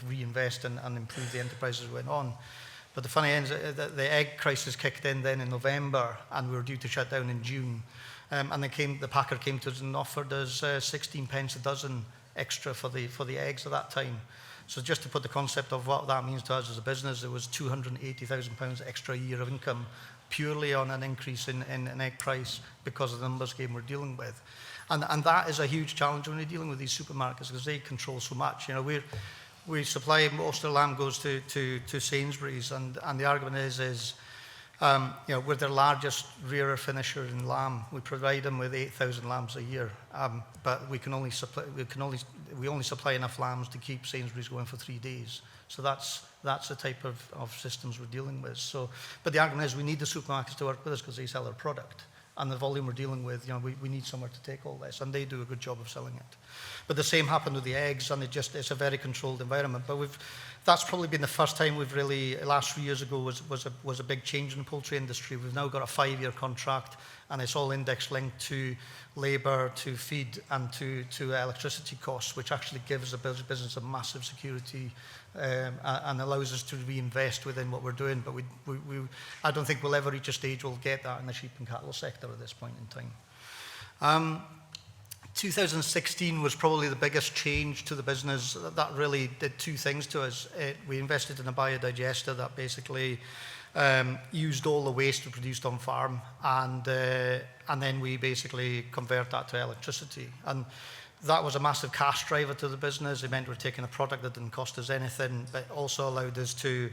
reinvest and improve the enterprise as it went on. But the funny end is that the egg crisis kicked in then in November, and we were due to shut down in June. And the packer came to us and offered us 16 pence a dozen extra for the eggs at that time. So just to put the concept of what that means to us as a business, it was £280,000 extra a year of income purely on an increase in egg price because of the numbers game we're dealing with. And that is a huge challenge when you're dealing with these supermarkets because they control so much. You know, we supply, most of the lamb goes to Sainsbury's, and the argument is you know, we're their largest rearer finisher in lamb. We provide them with 8,000 lambs a year, but we only supply enough lambs to keep Sainsbury's going for 3 days. So that's the type of systems we're dealing with. So, but the argument is we need the supermarkets to work with us because they sell our product. And the volume we're dealing with, you know, we need somewhere to take all this, and they do a good job of selling it. But the same happened with the eggs, and it's a very controlled environment. But that's probably been the first time we've really, last 3 years ago was a big change in the poultry industry. We've now got a 5-year contract, and it's all index linked to labour, to feed, and to electricity costs, which actually gives the business a massive security and allows us to reinvest within what we're doing. But I don't think we'll ever reach a stage we'll get that in the sheep and cattle sector at this point in time. 2016 was probably the biggest change to the business. That really did 2 things to us. We invested in a biodigester that basically used all the waste we produced on farm, and then we basically convert that to electricity. And that was a massive cash driver to the business. It meant we're taking a product that didn't cost us anything, but also allowed us to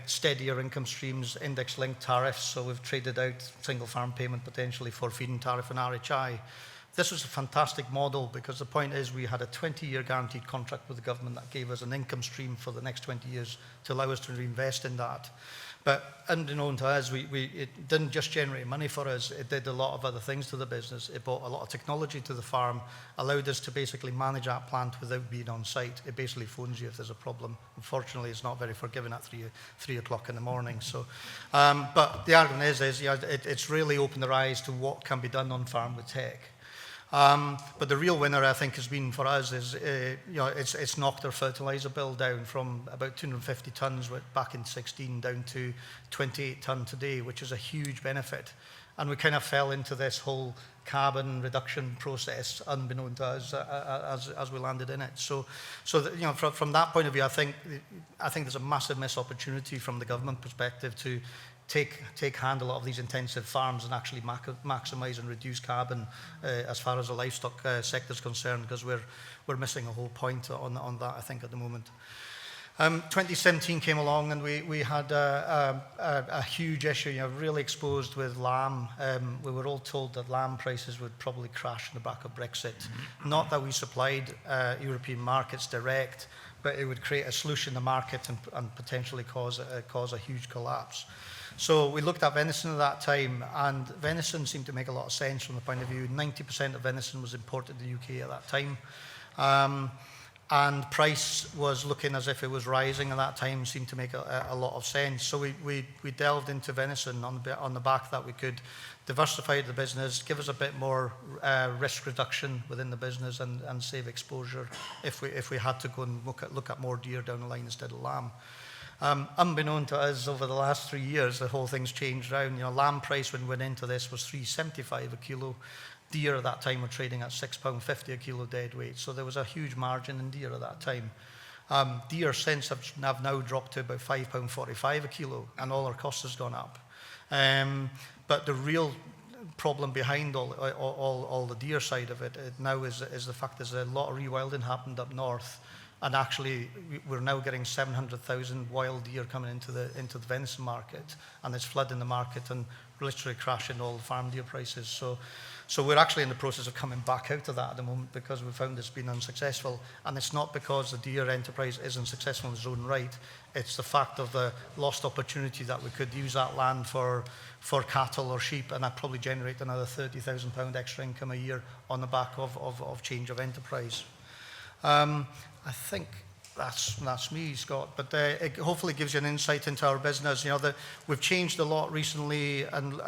steadier income streams, index-linked tariffs. So we've traded out single farm payment potentially for feed-in tariff and RHI. This was a fantastic model because the point is we had a 20-year guaranteed contract with the government that gave us an income stream for the next 20 years to allow us to reinvest in that. But unbeknown to us, it didn't just generate money for us, it did a lot of other things to the business. It brought a lot of technology to the farm, allowed us to basically manage that plant without being on site. It basically phones you if there's a problem. Unfortunately, it's not very forgiving at 3 o'clock in the morning. So, but the argument is yeah, it's really opened their eyes to what can be done on farm with tech. But the real winner, I think, has been for us is, you know, it's knocked our fertiliser bill down from about 250 tonnes back in 16 down to 28 tonne today, which is a huge benefit. And we kind of fell into this whole carbon reduction process unbeknown to us as we landed in it. So that, you know, from that point of view, I think there's a massive missed opportunity from the government perspective to take hand a lot of these intensive farms and actually maximise and reduce carbon as far as the livestock sector is concerned, because we're missing a whole point on that, I think, at the moment. 2017 came along and we had a huge issue, you know, really exposed with lamb. We were all told that lamb prices would probably crash in the back of Brexit. Not that we supplied European markets direct, but it would create a sluice in the market and potentially cause a huge collapse. So we looked at venison at that time, and venison seemed to make a lot of sense from the point of view. 90% of venison was imported to the UK at that time. And price was looking as if it was rising at that time, seemed to make a lot of sense. So we delved into venison on the back that we could diversify the business, give us a bit more risk reduction within the business and save exposure if we had to go and look at more deer down the line instead of lamb. Unbeknown to us, over the last 3 years, the whole thing's changed around. You know, lamb price when we went into this was $3.75 a kilo. Deer at that time were trading at £6.50 a kilo dead weight. So there was a huge margin in deer at that time. Deer since have now dropped to about £5.45 a kilo, and all our costs has gone up. But the real problem behind all the deer side of it now is the fact there's a lot of rewilding happened up north. And actually, we're now getting 700,000 wild deer coming into the venison market, and it's flooding the market and literally crashing all the farm deer prices. So we're actually in the process of coming back out of that at the moment because we found it's been unsuccessful. And it's not because the deer enterprise isn't successful in its own right. It's the fact of the lost opportunity that we could use that land for cattle or sheep, and that probably generate another £30,000 extra income a year on the back of change of enterprise. I think that's me, Scott, but it hopefully gives you an insight into our business. You know, we've changed a lot recently and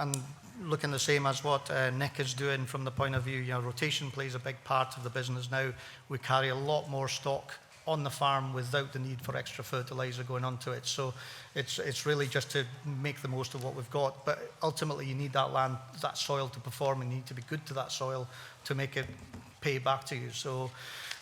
looking the same as what Nick is doing from the point of view, you know, rotation plays a big part of the business now. We carry a lot more stock on the farm without the need for extra fertiliser going onto it. So it's really just to make the most of what we've got. But ultimately you need that land, that soil to perform, and you need to be good to that soil to make it pay back to you. So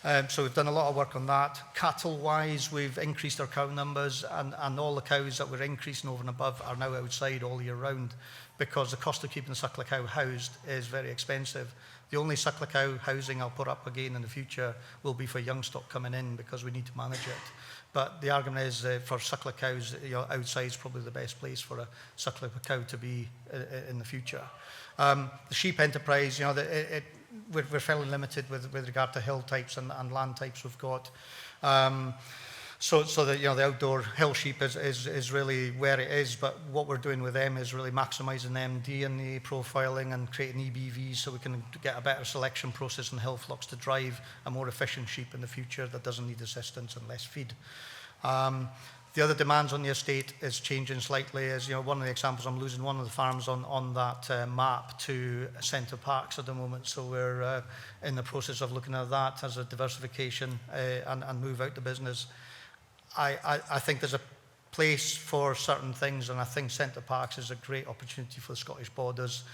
So we've done a lot of work on that. Cattle-wise, we've increased our cow numbers, and all the cows that we're increasing over and above are now outside all year round, because the cost of keeping the suckler cow housed is very expensive. The only suckler cow housing I'll put up again in the future will be for young stock coming in, because we need to manage it. But the argument is for suckler cows, outside is probably the best place for a suckler cow to be in the future. The sheep enterprise, we're fairly limited with regard to hill types and land types we've got. So that the outdoor hill sheep is really where it is, but what we're doing with them is really maximising them DNA profiling and creating EBVs, so we can get a better selection process in hill flocks to drive a more efficient sheep in the future that doesn't need assistance and less feed. The other demands on the estate is changing slightly. As one of the examples, I'm losing one of the farms on that map to centre parks at the moment, so we're in the process of looking at that as a diversification and move out the business. I think there's a place for certain things, and I think centre parks is a great opportunity for the Scottish Borders.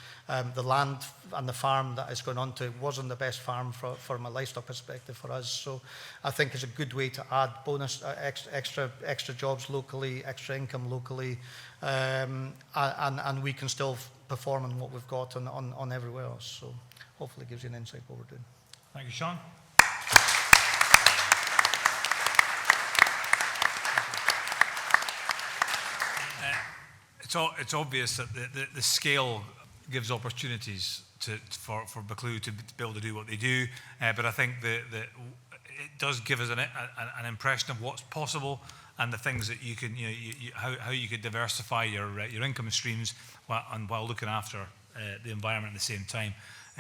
The land and the farm that it's going on to wasn't the best farm from a livestock perspective for us, so I think it's a good way to add bonus, extra jobs locally, extra income locally, and we can still perform on what we've got on everywhere else. So hopefully it gives you an insight what we're doing. Thank you, Sean. It's obvious that the scale gives opportunities for Buccleuch to be able to do what they do, but I think that it does give us an impression of what's possible and the things that you can, how you could diversify your income streams while looking after the environment at the same time.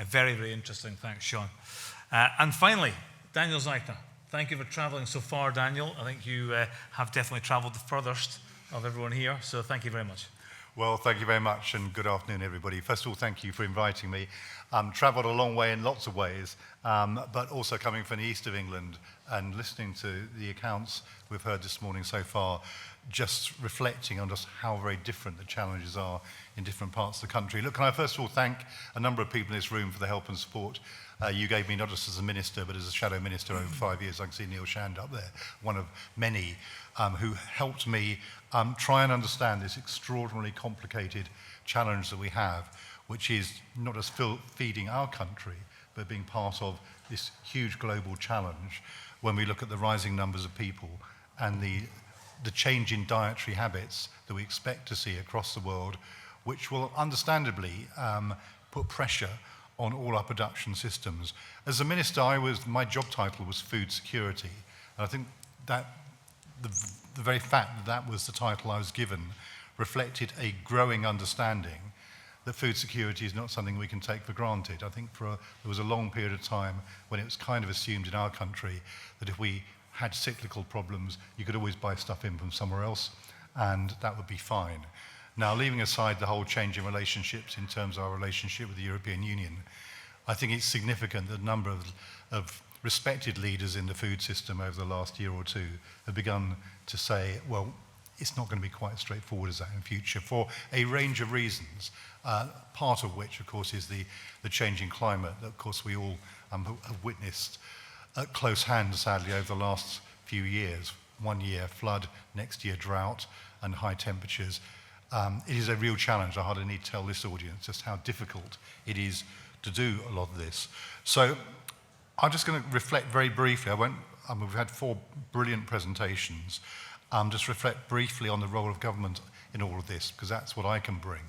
Very, very interesting. Thanks, Sean. And finally, Daniel Zeicher. Thank you for travelling so far, Daniel. I think you have definitely travelled the furthest of everyone here, so thank you very much. Well, thank you very much, and good afternoon, everybody. First of all, thank you for inviting me. Travelled a long way in lots of ways, but also coming from the east of England and listening to the accounts we've heard this morning so far, just reflecting on just how very different the challenges are in different parts of the country. Look, can I first of all thank a number of people in this room for the help and support you gave me, not just as a minister, but as a shadow minister over 5 years. I can see Neil Shand up there, one of many who helped me try and understand this extraordinarily complicated challenge that we have, which is not just feeding our country, but being part of this huge global challenge when we look at the rising numbers of people and the change in dietary habits that we expect to see across the world, which will understandably put pressure on all our production systems. As a minister, my job title was food security, and I think that the very fact that was the title I was given reflected a growing understanding that food security is not something we can take for granted. I think there was a long period of time when it was kind of assumed in our country that if we had cyclical problems, you could always buy stuff in from somewhere else, and that would be fine. Now, leaving aside the whole change in relationships in terms of our relationship with the European Union, I think it's significant that a number of respected leaders in the food system over the last year or two have begun to say, well, it's not going to be quite as straightforward as that in the future for a range of reasons, part of which, of course, is the changing climate that, of course, we all have witnessed at close hand, sadly, over the last few years. 1 year flood, next year drought and high temperatures. It is a real challenge. I hardly need to tell this audience just how difficult it is to do a lot of this. So I'm just going to reflect very briefly. We've had 4 brilliant presentations. Just reflect briefly on the role of government in all of this, because that's what I can bring.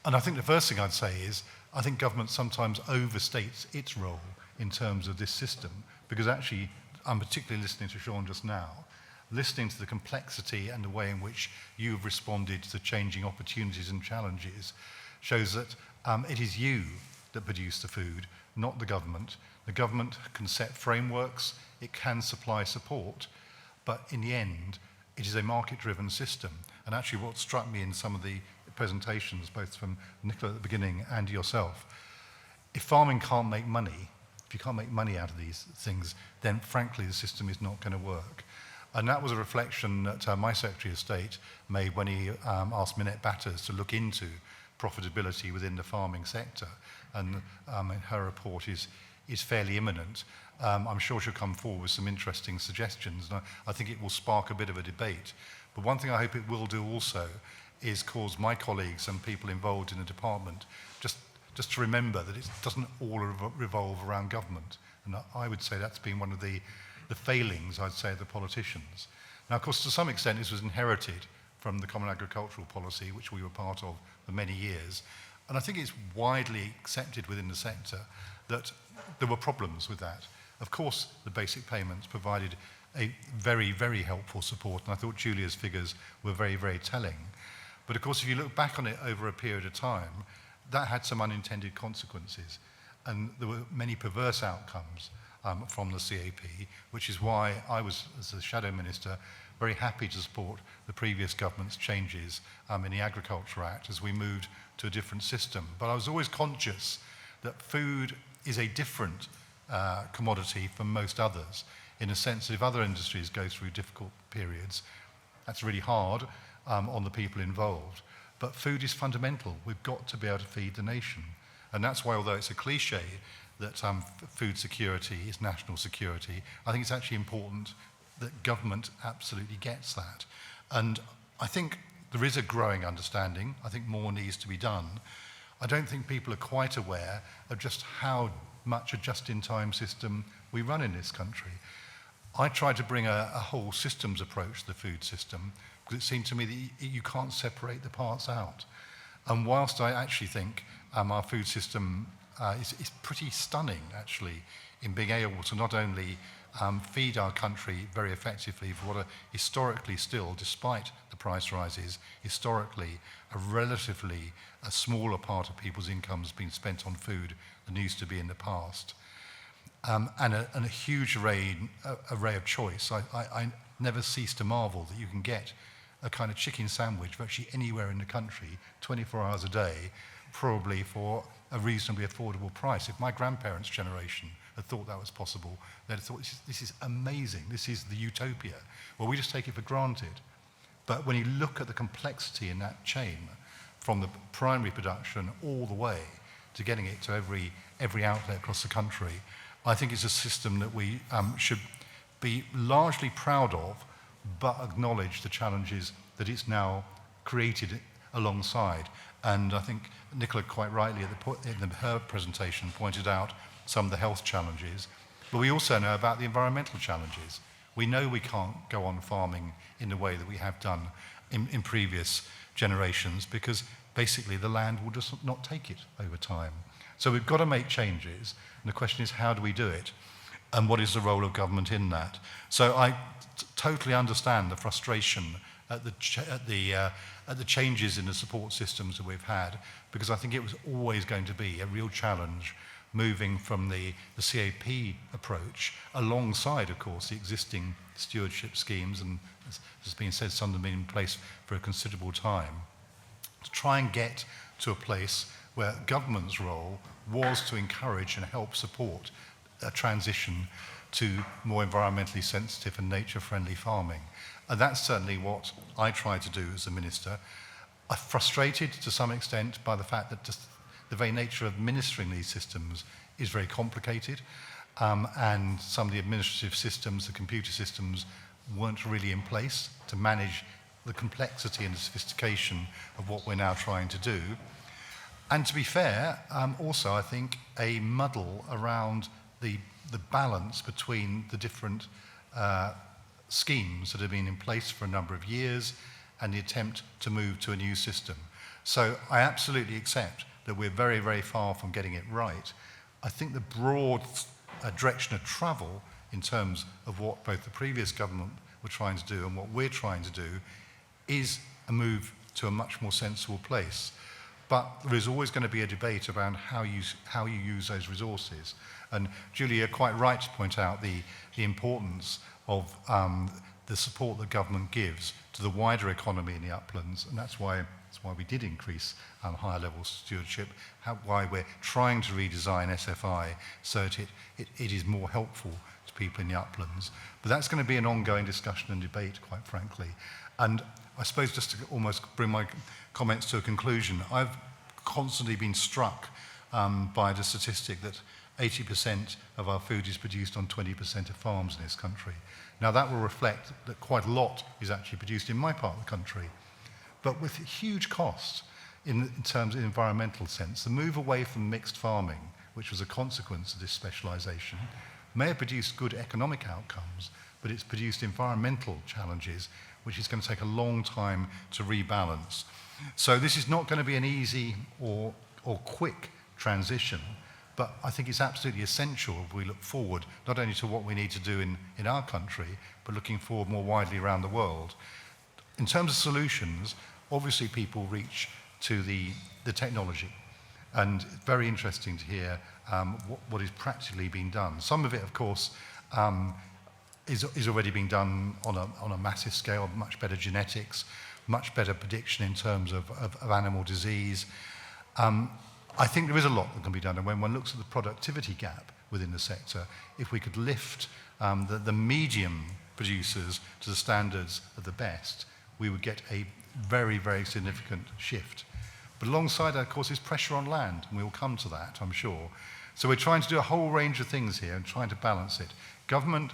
And I think the first thing I'd say is, I think government sometimes overstates its role in terms of this system, because actually, I'm particularly listening to Sean just now, listening to the complexity and the way in which you've responded to changing opportunities and challenges, shows that it is you that produce the food, not the government. The government can set frameworks, it can supply support, but in the end, it is a market-driven system. And actually what struck me in some of the presentations, both from Nicola at the beginning and yourself, if farming can't make money, if you can't make money out of these things, then frankly the system is not going to work. And that was a reflection that my Secretary of State made when he asked Minette Batters to look into profitability within the farming sector. And her report is is fairly imminent. I'm sure she'll come forward with some interesting suggestions, and I think it will spark a bit of a debate. But one thing I hope it will do also is cause my colleagues and people involved in the department just to remember that it doesn't all revolve around government. And I would say that's been one of the failings, I'd say, of the politicians. Now, of course, to some extent, this was inherited from the Common Agricultural Policy, which we were part of for many years. And I think it's widely accepted within the sector that there were problems with that. Of course, the basic payments provided a very, very helpful support, and I thought Julia's figures were very, very telling. But of course, if you look back on it over a period of time, that had some unintended consequences, and there were many perverse outcomes from the CAP, which is why I was, as a shadow minister, very happy to support the previous government's changes in the Agriculture Act as we moved to a different system. But I was always conscious that food is a different commodity from most others, in a sense that if other industries go through difficult periods, that's really hard on the people involved. But food is fundamental. We've got to be able to feed the nation. And that's why, although it's a cliche that food security is national security, I think it's actually important that government absolutely gets that. And I think there is a growing understanding. I think more needs to be done. I don't think people are quite aware of just how much a just-in-time system we run in this country. I tried to bring a whole systems approach to the food system because it seemed to me that you can't separate the parts out. And whilst I actually think our food system is pretty stunning, actually, in being able to not only feed our country very effectively for what are historically still, despite the price rises, historically a relatively smaller part of people's incomes being spent on food than used to be in the past. And a huge array of choice. I never cease to marvel that you can get a kind of chicken sandwich virtually anywhere in the country, 24 hours a day, probably for a reasonably affordable price. If my grandparents' generation had thought that was possible, they'd have thought, this is amazing, this is the utopia. Well, we just take it for granted. But when you look at the complexity in that chain, from the primary production all the way to getting it to every outlet across the country, I think it's a system that we should be largely proud of, but acknowledge the challenges that it's now created alongside. And I think Nicola quite rightly in her presentation pointed out some of the health challenges, but we also know about the environmental challenges. We know we can't go on farming in the way that we have done in previous generations because basically the land will just not take it over time. So we've got to make changes, and the question is, how do we do it? And what is the role of government in that? So I totally understand the frustration at the changes in the support systems that we've had, because I think it was always going to be a real challenge moving from the CAP approach alongside, of course, the existing stewardship schemes, and as has been said, some of them have been in place for a considerable time, to try and get to a place where government's role was to encourage and help support a transition to more environmentally sensitive and nature-friendly farming. And that's certainly what I try to do as a minister. I'm frustrated to some extent by the fact that just the very nature of administering these systems is very complicated, and some of the administrative systems, the computer systems, weren't really in place to manage the complexity and the sophistication of what we're now trying to do. And to be fair, also I think a muddle around the balance between the different schemes that have been in place for a number of years and the attempt to move to a new system. So I absolutely accept that we're very, very far from getting it right. I think the broad direction of travel in terms of what both the previous government were trying to do and what we're trying to do is a move to a much more sensible place. But there is always going to be a debate around how you use those resources. And Julie, you're quite right to point out the importance of the support that government gives to the wider economy in the uplands, and that's why we did increase higher level stewardship, why we're trying to redesign SFI so that it is more helpful to people in the uplands. But that's going to be an ongoing discussion and debate, quite frankly. And I suppose just to almost bring my comments to a conclusion, I've constantly been struck by the statistic that 80% of our food is produced on 20% of farms in this country. Now that will reflect that quite a lot is actually produced in my part of the country, but with huge costs in terms of environmental sense. The move away from mixed farming, which was a consequence of this specialisation, may have produced good economic outcomes, but it's produced environmental challenges, which is going to take a long time to rebalance. So this is not going to be an easy or quick transition, but I think it's absolutely essential if we look forward, not only to what we need to do in our country, but looking forward more widely around the world. In terms of solutions, obviously people reach to the technology. And it's very interesting to hear what is practically being done. Some of it, of course, is already being done on a massive scale, much better genetics, much better prediction in terms of animal disease. I think there is a lot that can be done, and when one looks at the productivity gap within the sector, if we could lift the medium producers to the standards of the best, we would get a very, very significant shift. But alongside that, of course, is pressure on land, and we will come to that, I'm sure. So we're trying to do a whole range of things here and trying to balance it. Government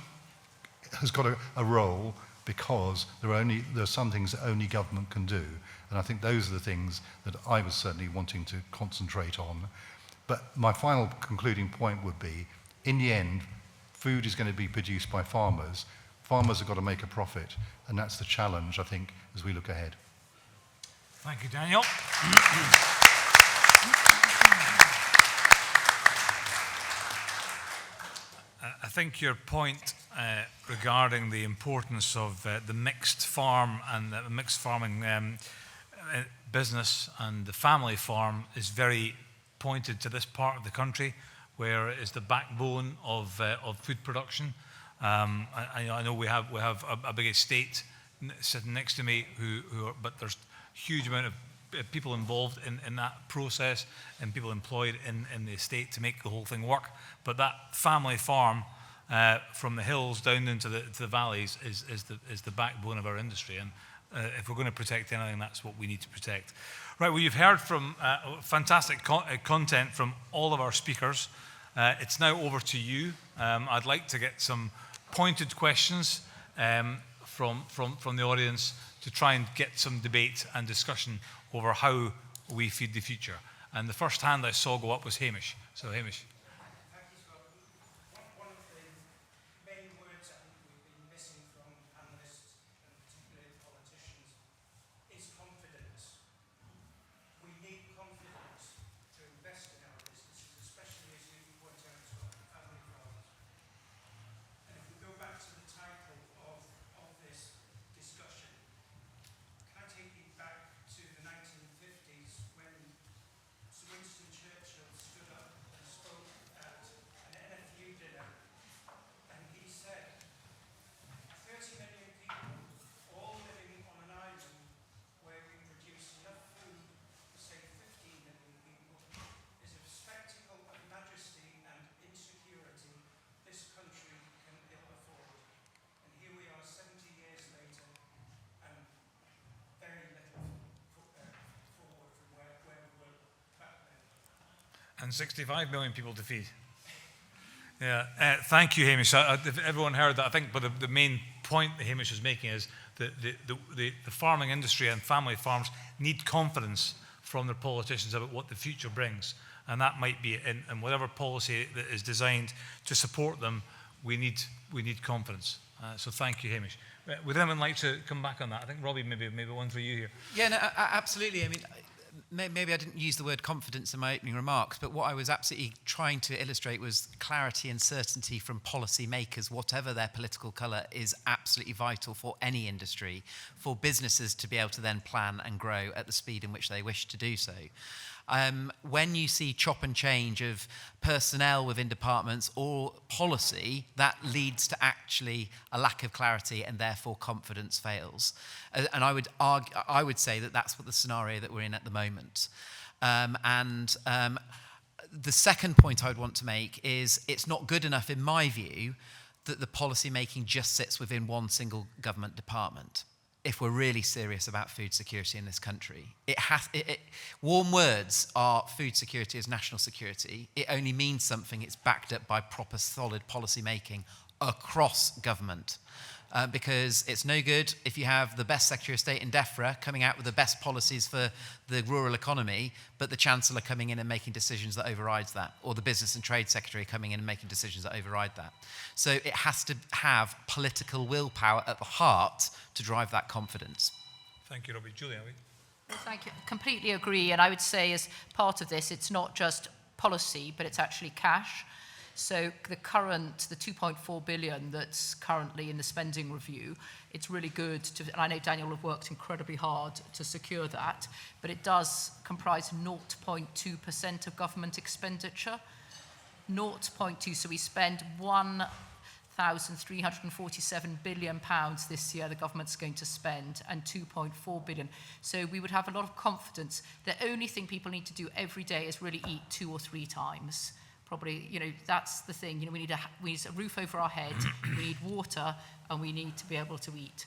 has got a role because there are some things that only government can do. And I think those are the things that I was certainly wanting to concentrate on. But my final concluding point would be, in the end, food is going to be produced by farmers. Farmers have got to make a profit, and that's the challenge, I think, as we look ahead. Thank you, Daniel. I think your point regarding the importance of the mixed farm and the mixed farming business and the family farm is very pointed to this part of the country, where it is the backbone of food production. I know we have a big estate sitting next to me but there's huge amount of people involved in that process and people employed in the estate to make the whole thing work. But that family farm from the hills down into the valleys is the backbone of our industry. And if we're going to protect anything, that's what we need to protect. Right, well, you've heard from fantastic content from all of our speakers. It's now over to you. I'd like to get some pointed questions from the audience to try and get some debate and discussion over how we feed the future. And the first hand I saw go up was Hamish. So, Hamish. Thank you, Scott. One of the main words I think we've been missing from analysts and particularly politicians is confidence. We need confidence to invest in our businesses, especially as you point out, Scott, family farms. And if we go back to the title of this discussion, can I take you back to the 1950s when Sir Winston Churchill stood up and spoke at an NFU dinner, and he said, 30 million people all living on an island where we produce enough food to save 15 million people is a spectacle of majesty and insecurity this country can ill afford. And here we are 70 years later, and very little forward from where we were back then. And 65 million people to feed. Yeah, thank you, Hamish. If everyone heard that, I think, but the main point that Hamish is making is that the farming industry and family farms need confidence from their politicians about what the future brings. And that might be in whatever policy that is designed to support them, we need confidence. So thank you, Hamish. Would anyone like to come back on that? I think, Robbie, maybe one for you here. Yeah, no, absolutely. I mean, maybe I didn't use the word confidence in my opening remarks, but what I was absolutely trying to illustrate was clarity and certainty from policy makers, whatever their political colour, is absolutely vital for any industry, for businesses to be able to then plan and grow at the speed in which they wish to do so. When you see chop and change of personnel within departments or policy, that leads to actually a lack of clarity and therefore confidence fails. And I would say that that's what the scenario that we're in at the moment. The second point I would want to make is it's not good enough, in my view, that the policy making just sits within one single government department. if we're really serious about food security in this country. Warm words are food security as national security. It only means something, it's backed up by proper solid policy making across government. Because it's no good if you have the best Secretary of State in DEFRA coming out with the best policies for the rural economy, but the Chancellor coming in and making decisions that overrides that, or the Business and Trade Secretary coming in and making decisions that override that. So it has to have political willpower at the heart to drive that confidence. Thank you, Robbie. Julia? Thank you. Completely agree. And I would say as part of this, it's not just policy, but it's actually cash. So the 2.4 billion that's currently in the spending review, it's really good to, and I know Daniel have worked incredibly hard to secure that, but it does comprise 0.2% of government expenditure. 0.2, so we spend £1,347 billion this year the government's going to spend, and 2.4 billion. So we would have a lot of confidence. The only thing people need to do every day is really eat 2 or 3 times. Probably, that's the thing. We need a roof over our head, we need water, and we need to be able to eat.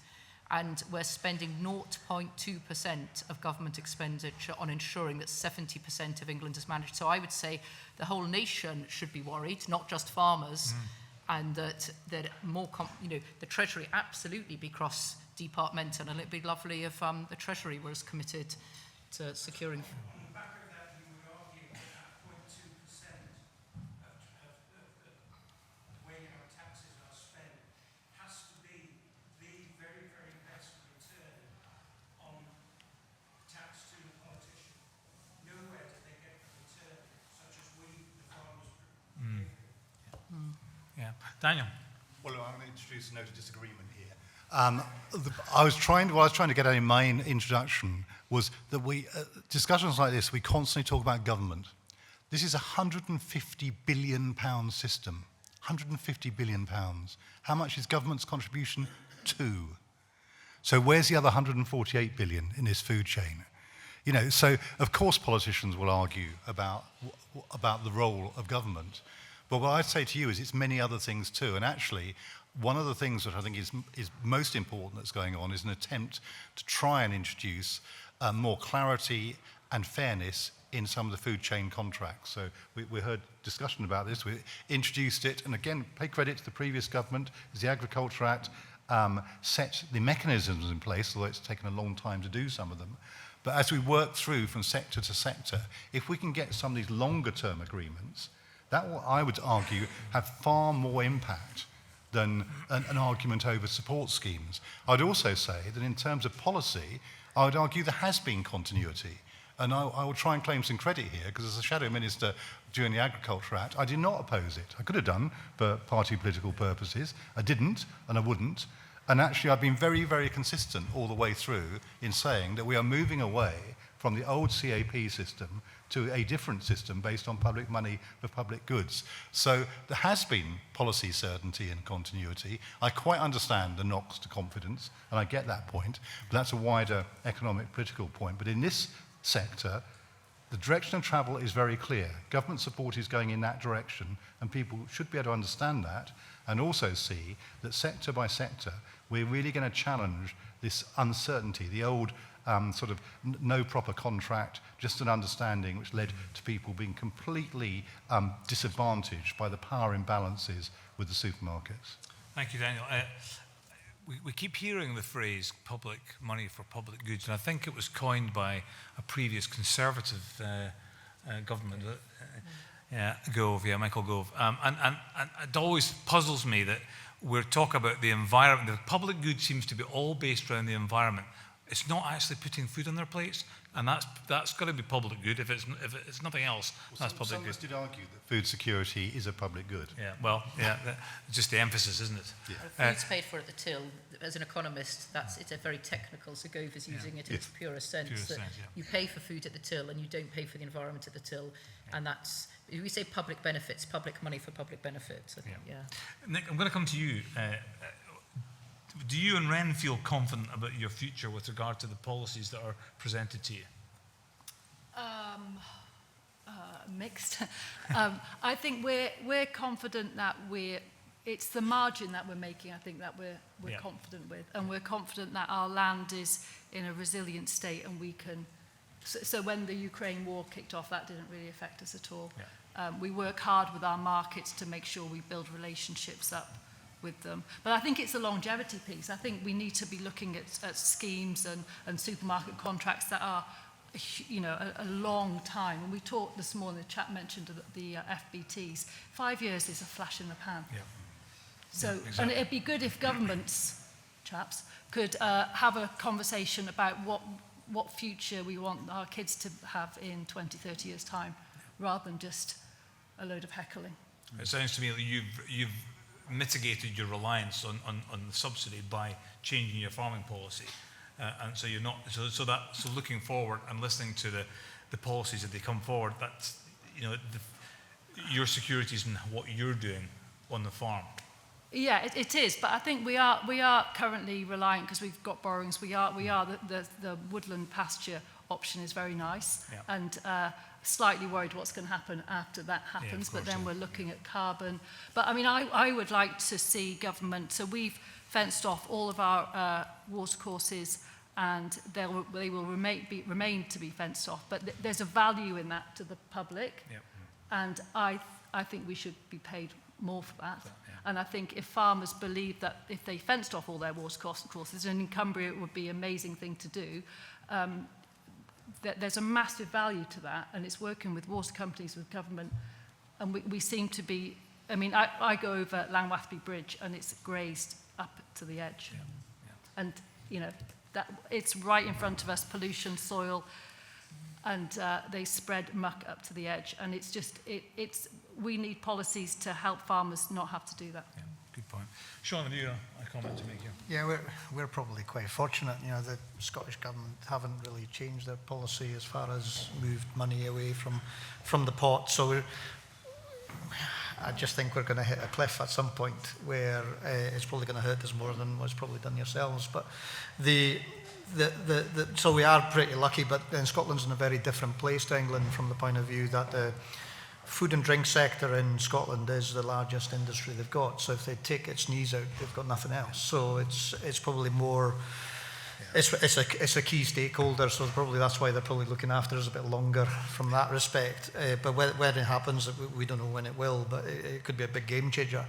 And we're spending 0.2% of government expenditure on ensuring that 70% of England is managed. So I would say the whole nation should be worried, not just farmers, and that more, the Treasury absolutely be cross-departmental, and it'd be lovely if the Treasury was committed to securing. Daniel? Well, I'm going to introduce a note of disagreement here. What I was trying to get at in my introduction was that discussions like this, we constantly talk about government. This is a £150 billion system. £150 billion. How much is government's contribution? 2. So where's the other 148 billion in this food chain? So of course politicians will argue about the role of government. But what I'd say to you is it's many other things too. And actually, one of the things that I think is most important that's going on is an attempt to try and introduce more clarity and fairness in some of the food chain contracts. So we heard discussion about this. We introduced it, and again, pay credit to the previous government, as the Agriculture Act set the mechanisms in place, although it's taken a long time to do some of them. But as we work through from sector to sector, if we can get some of these longer term agreements, that will, I would argue, have far more impact than an argument over support schemes. I'd also say that in terms of policy, I would argue there has been continuity. And I will try and claim some credit here, because as a shadow minister during the Agriculture Act, I did not oppose it. I could have done for party political purposes. I didn't, and I wouldn't. And actually, I've been very, very consistent all the way through in saying that we are moving away from the old CAP system to a different system based on public money for public goods. So there has been policy certainty and continuity. I quite understand the knocks to confidence, and I get that point, but that's a wider economic, political point. But in this sector, the direction of travel is very clear. Government support is going in that direction, and people should be able to understand that and also see that sector by sector, we're really going to challenge this uncertainty, the old sort of no proper contract, just an understanding which led to people being completely disadvantaged by the power imbalances with the supermarkets. Thank you, Daniel. We keep hearing the phrase public money for public goods, and I think it was coined by a previous Conservative government, Michael Gove. And it always puzzles me that we're talking about the environment. The public good seems to be all based around the environment. It's not actually putting food on their plates, and that's got to be public good. If it's nothing else, that's public good. Some did argue that food security is a public good. Just the emphasis, isn't it? Yeah. Food's paid for at the till. As an economist, it's a very technical. So Gove is using it in its purest sense. You pay for food at the till, and you don't pay for the environment at the till, and that's. If we say public benefits, public money for public benefits. I think, Nick, I'm going to come to you. Do you and Ren feel confident about your future with regard to the policies that are presented to you? Mixed. I think we're confident that we're it's the margin that we're making, I think, that we're confident with. And we're confident that our land is in a resilient state and we can... So when the Ukraine war kicked off, that didn't really affect us at all. Yeah. We work hard with our markets to make sure we build relationships up with them. But I think it's a longevity piece. I think we need to be looking at schemes and supermarket contracts that are, you know, a long time. And we talked this morning, the chap mentioned the FBTs. 5 years is a flash in the pan. Yeah. So, Yeah, exactly. and it'd be good if governments, chaps, could have a conversation about what future we want our kids to have in 20, 30 years' time, rather than just a load of heckling. It sounds to me that you've mitigated your reliance on the subsidy by changing your farming policy. And so you're not, so looking forward and listening to the policies as they come forward, that's, you know, your securities in what you're doing on the farm. Yeah, it is, but I think we are currently reliant, because we've got borrowings. We are the woodland pasture option is very nice, Yeah. and slightly worried what's going to happen after that happens. course, But then yeah. we're looking at carbon. But I mean, I would like to see government. So we've fenced off all of our watercourses, and they will remain to be fenced off. But there's a value in that to the public, Yeah. and I think we should be paid more for that. Yeah. And I think if farmers believe that if they fenced off all their watercourses, and in Cumbria it would be an amazing thing to do, there's a massive value to that, and it's working with water companies, with government, and we seem to be, I mean, I go over Langwathby Bridge and it's grazed up to the edge. Yeah. Yeah. And, you know, that it's right in front of us, pollution, soil, and they spread muck up to the edge. And it's just, we need policies to help farmers not have to do that. Yeah, good point. Sean, have you a comment to make here? Yeah, we're probably quite fortunate. You know, the Scottish Government haven't really changed their policy as far as moved money away from the pot. So I just think we're going to hit a cliff at some point where it's probably going to hurt us more than what's probably done yourselves. But so we are pretty lucky, but then Scotland's in a very different place to England from the point of view that the food and drink sector in Scotland is the largest industry they've got. So if they take its knees out, they've got nothing else. So it's probably more, it's a key stakeholder. So probably that's why they're probably looking after us a bit longer from that respect. But when it happens, we don't know when it will, but it could be a big game changer.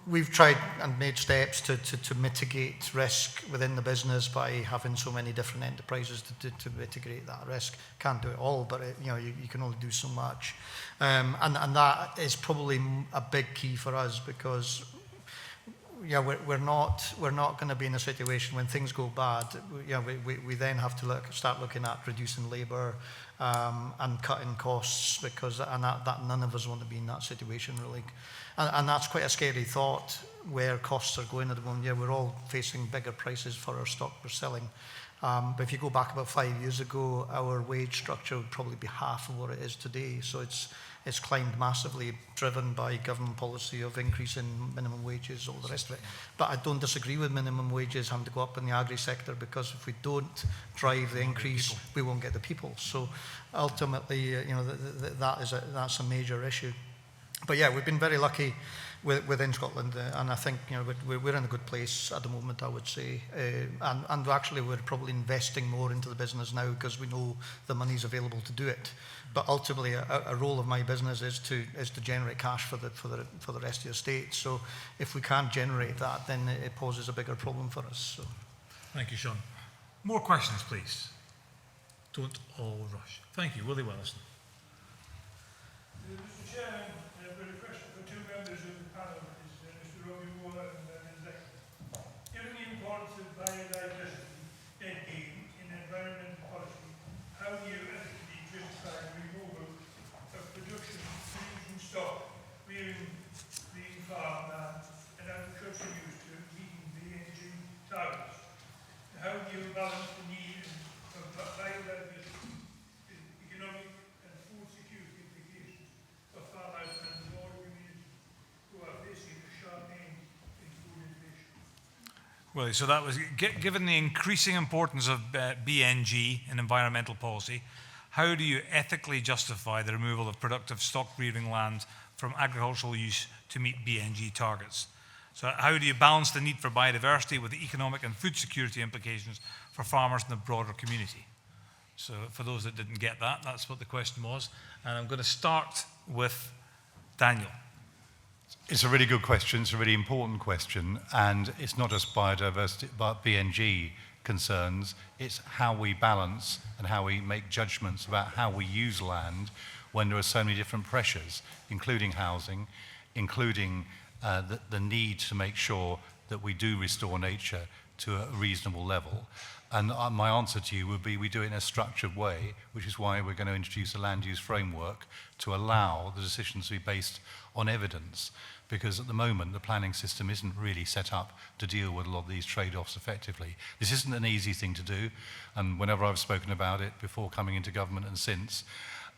We've tried and made steps to mitigate risk within the business by having so many different enterprises to mitigate that risk. Can't do it all, but you can only do so much. And that is probably a big key for us, because we're not going to be in a situation when things go bad. We then have to start looking at reducing labour and cutting costs, because that none of us want to be in that situation, really. And that's quite a scary thought, where costs are going at the moment. Yeah, we're all facing bigger prices for our stock we're selling. But if you go back about 5 years ago, our wage structure would probably be half of what it is today. So it's climbed massively, driven by government policy of increasing minimum wages, all the rest of it. But I don't disagree with minimum wages having to go up in the agri sector, because if we don't drive the increase, we won't get the people. So ultimately, that's a major issue. But yeah, we've been very lucky within Scotland, and I think we're in a good place at the moment, I would say. And actually, we're probably investing more into the business now, because we know the money's available to do it. But ultimately, a role of my business is to generate cash for the rest of the estate. So if we can't generate that, then it poses a bigger problem for us. So. Thank you, Sean. More questions, please. Don't all rush. Thank you, Willie Willison. Mr. Chairman, I've got a question for two members of the panel, Mr. Robbie and Ms. Zeicher. Given the importance of biodiversity in environmental policy, how do you ethically justify the removal of production stock being farmed and agriculture used to meeting BNG targets? How do you balance the need of biodiversity, economic and food security implications for farmers and the rural communities who are facing a sharp end in food inflation? Willie, so that was, given the increasing importance of BNG in environmental policy, how do you ethically justify the removal of productive stock rearing land from agricultural use to meet BNG targets? So how do you balance the need for biodiversity with the economic and food security implications for farmers and the broader community? So for those that didn't get that, that's what the question was. And I'm going to start with Daniel. It's a really good question. It's a really important question. And it's not just biodiversity, but BNG concerns. It's how we balance and how we make judgments about how we use land when there are so many different pressures, including housing, including the need to make sure that we do restore nature to a reasonable level. And my answer to you would be we do it in a structured way, which is why we're going to introduce a land use framework to allow the decisions to be based on evidence. Because at the moment, the planning system isn't really set up to deal with a lot of these trade-offs effectively. This isn't an easy thing to do, and whenever I've spoken about it before coming into government and since,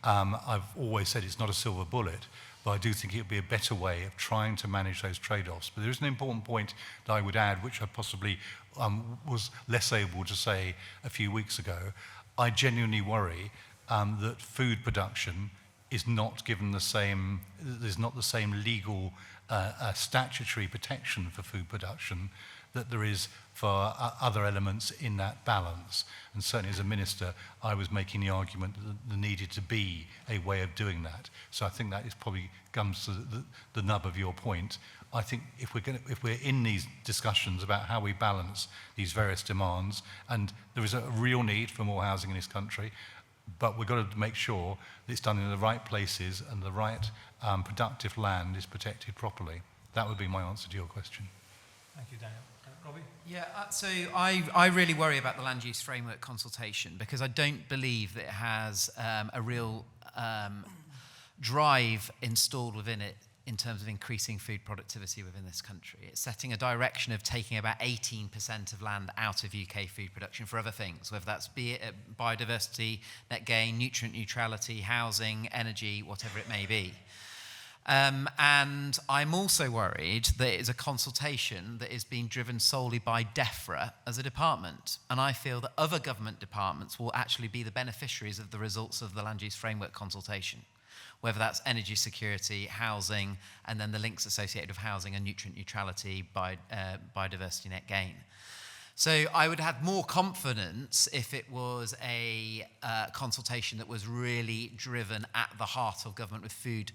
I've always said it's not a silver bullet, but I do think it would be a better way of trying to manage those trade-offs. But there is an important point that I would add, which I possibly was less able to say a few weeks ago. I genuinely worry that food production is not given the same, there's not the same legal statutory protection for food production that there is for other elements in that balance. And certainly as a minister, I was making the argument that there needed to be a way of doing that. So I think that is probably comes to the nub of your point. I think if we're in these discussions about how we balance these various demands, and there is a real need for more housing in this country, but we've got to make sure that it's done in the right places and the right productive land is protected properly. That would be my answer to your question. Thank you, Daniel. Robbie? Yeah, so I really worry about the land use framework consultation because I don't believe that it has a real drive installed within it in terms of increasing food productivity within this country. It's setting a direction of taking about 18% of land out of UK food production for other things, whether that's be it biodiversity, net gain, nutrient neutrality, housing, energy, whatever it may be. And I'm also worried that it's a consultation that is being driven solely by DEFRA as a department. And I feel that other government departments will actually be the beneficiaries of the results of the land use framework consultation, whether that's energy security, housing, and then the links associated with housing and nutrient neutrality, biodiversity net gain. So I would have more confidence if it was a consultation that was really driven at the heart of government with food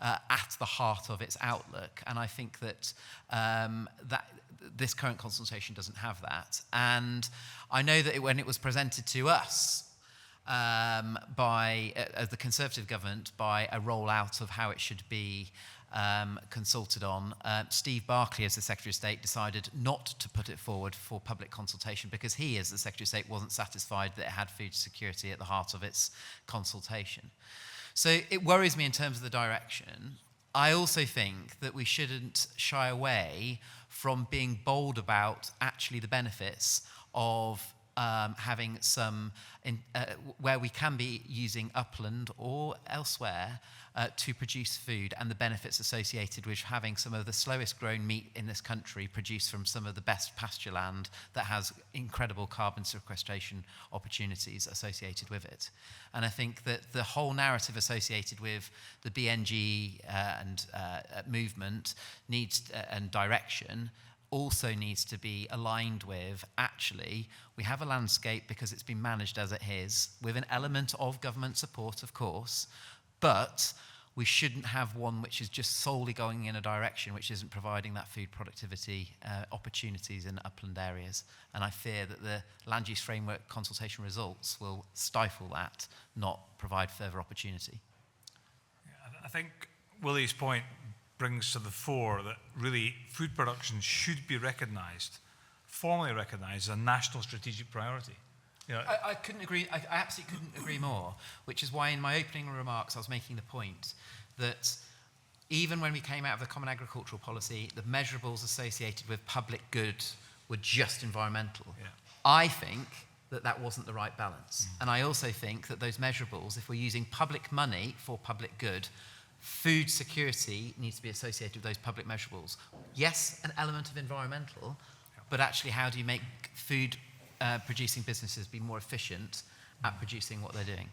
at the heart of its outlook. And I think that that this current consultation doesn't have that. And I know that when it was presented to us by the Conservative government by a rollout of how it should be consulted on, Steve Barclay, as the Secretary of State, decided not to put it forward for public consultation because he, as the Secretary of State, wasn't satisfied that it had food security at the heart of its consultation. So it worries me in terms of the direction. I also think that we shouldn't shy away from being bold about actually the benefits of having some, where we can be using upland or elsewhere to produce food, and the benefits associated with having some of the slowest grown meat in this country produced from some of the best pasture land that has incredible carbon sequestration opportunities associated with it. And I think that the whole narrative associated with the BNG and movement needs and direction also needs to be aligned with, actually, we have a landscape because it's been managed as it is, with an element of government support, of course, but we shouldn't have one which is just solely going in a direction which isn't providing that food productivity opportunities in upland areas. And I fear that the land use framework consultation results will stifle that, not provide further opportunity. Yeah, I think Willie's point brings to the fore that really food production should be recognised, formally recognised as a national strategic priority. You know, I couldn't agree, I absolutely couldn't agree more, which is why in my opening remarks I was making the point that even when we came out of the Common Agricultural Policy, the measurables associated with public good were just environmental. Yeah. I think that that wasn't the right balance. And I also think that those measurables, if we're using public money for public good, food security needs to be associated with those public measurables. Yes, an element of environmental, but actually how do you make food producing businesses be more efficient at producing what they're doing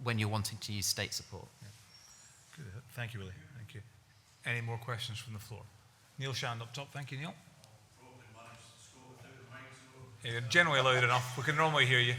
when you're wanting to use state support? Good. Thank you, Willie. Thank you. Any more questions from the floor? Neil Shand up top. Thank you, Neil. Yeah, you're generally loud enough. We can normally hear you.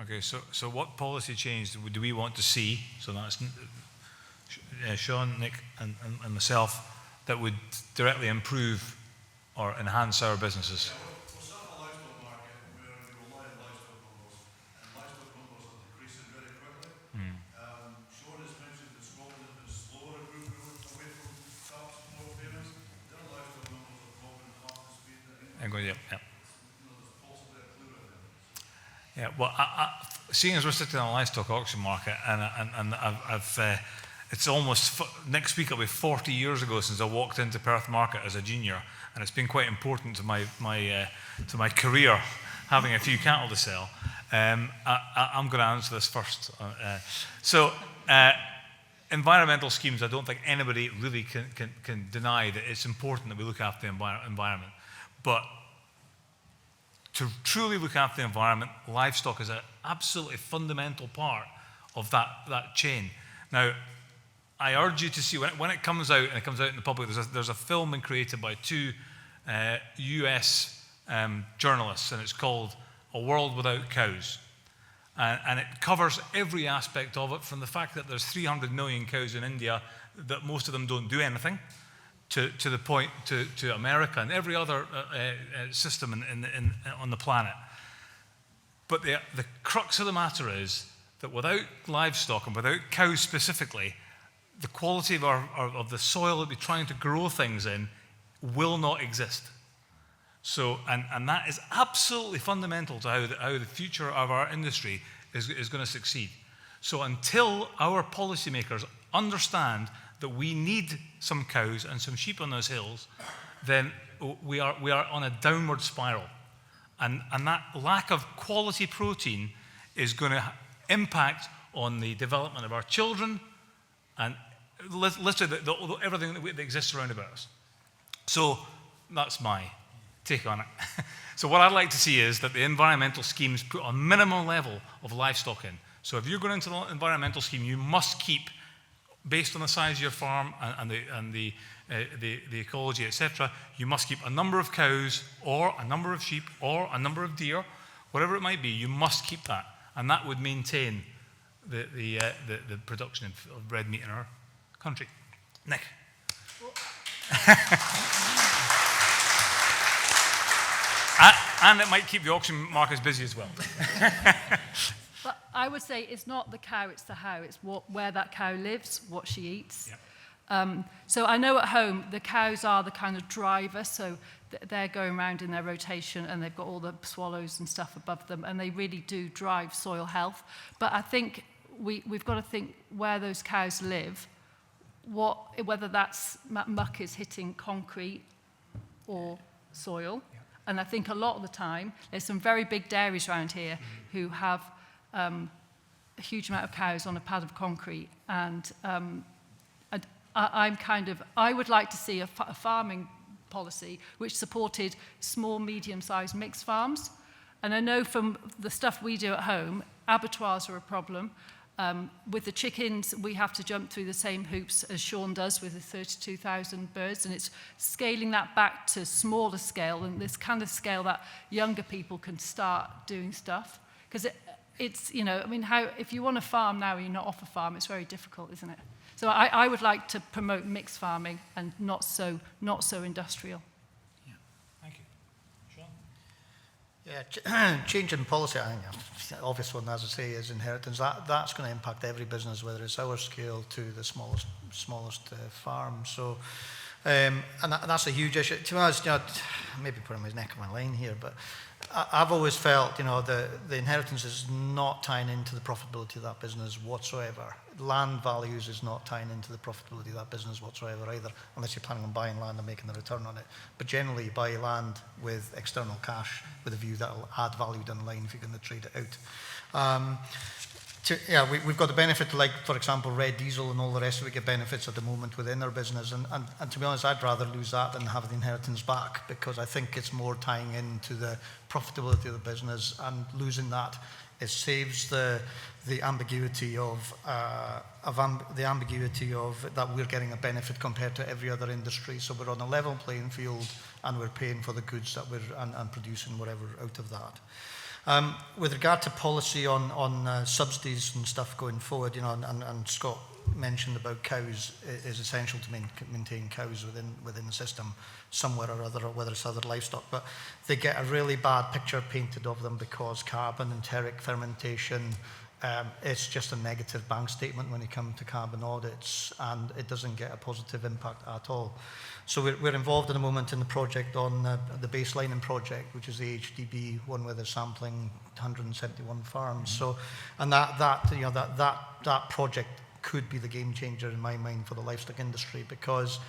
Okay, so what policy change do we want to see? So that's Sean, Nick, and myself, that would directly improve or enhance our businesses. Yeah. Yeah, well, seeing as we're sitting on a livestock auction market, and it's almost next week. It'll be 40 years ago since I walked into Perth Market as a junior, and it's been quite important to my career having a few cattle to sell. I'm going to answer this first. Environmental schemes. I don't think anybody really can deny that it's important that we look after the environment, but to truly look after the environment, livestock is an absolutely fundamental part of that chain. Now, I urge you to see, when it comes out, and it comes out in the public, there's a film been created by two US journalists, and it's called A World Without Cows. And it covers every aspect of it, from the fact that there's 300 million cows in India, that most of them don't do anything, to the point to America and every other system on the planet. But the crux of the matter is that without livestock and without cows specifically, the quality of the soil that we're trying to grow things in will not exist. So, and that is absolutely fundamental to how the future of our industry is going to succeed. So until our policymakers understand that we need some cows and some sheep on those hills, then we are on a downward spiral. And that lack of quality protein is going to impact on the development of our children and literally everything that exists around about us. So that's my take on it. So what I'd like to see is that the environmental schemes put a minimum level of livestock in. So if you're going into the environmental scheme, you must keep, based on the size of your farm and the ecology, etc., you must keep a number of cows or a number of sheep or a number of deer, whatever it might be. You must keep that, and that would maintain the production of red meat in our country. Nick. And it might keep the auction markets busy as well. But I would say it's not the cow, it's the how. It's where that cow lives, what she eats. Yep. So I know at home the cows are the kind of driver, so they're going around in their rotation and they've got all the swallows and stuff above them, and they really do drive soil health. But I think we've got to think where those cows live, whether that's muck is hitting concrete or soil. Yeah. And I think a lot of the time, there's some very big dairies around here who have a huge amount of cows on a pad of concrete. And I would like to see a farming policy which supported small, medium-sized mixed farms. And I know from the stuff we do at home, abattoirs are a problem. With the chickens, we have to jump through the same hoops as Sean does with the 32,000 birds, and it's scaling that back to smaller scale and this kind of scale that younger people can start doing stuff. Because it's, you know, I mean, if you want to farm now and you're not off a farm, it's very difficult, isn't it? So I would like to promote mixed farming and not so industrial. Yeah. Thank you. Sean? Yeah, change in policy, I think, the obvious one, as I say, is inheritance. That's going to impact every business, whether it's our scale to the smallest farm. So And that's a huge issue. To be honest, maybe putting my neck on my line here, but I've always felt, the inheritance is not tying into the profitability of that business whatsoever. Land values is not tying into the profitability of that business whatsoever either, unless you're planning on buying land and making a return on it. But generally, you buy land with external cash with a view that will add value down the line if you're going to trade it out. We've got the benefit, like, for example, red diesel and all the rest of it get benefits at the moment within our business. And to be honest, I'd rather lose that than have the inheritance back, because I think it's more tying into the profitability of the business, and losing that, it saves the ambiguity of that we're getting a benefit compared to every other industry. So we're on a level playing field, and we're paying for the goods that we're and producing whatever out of that. With regard to policy on subsidies and stuff going forward, and Scott mentioned about cows, it is essential to maintain cows within the system somewhere or other, or whether it's other livestock. But they get a really bad picture painted of them because carbon, enteric fermentation, it's just a negative bank statement when you come to carbon audits, and it doesn't get a positive impact at all. So we're involved at the moment in the project on the baselining project, which is the HDB one where they're sampling 171 farms. So, and that project could be the game changer in my mind for the livestock industry, because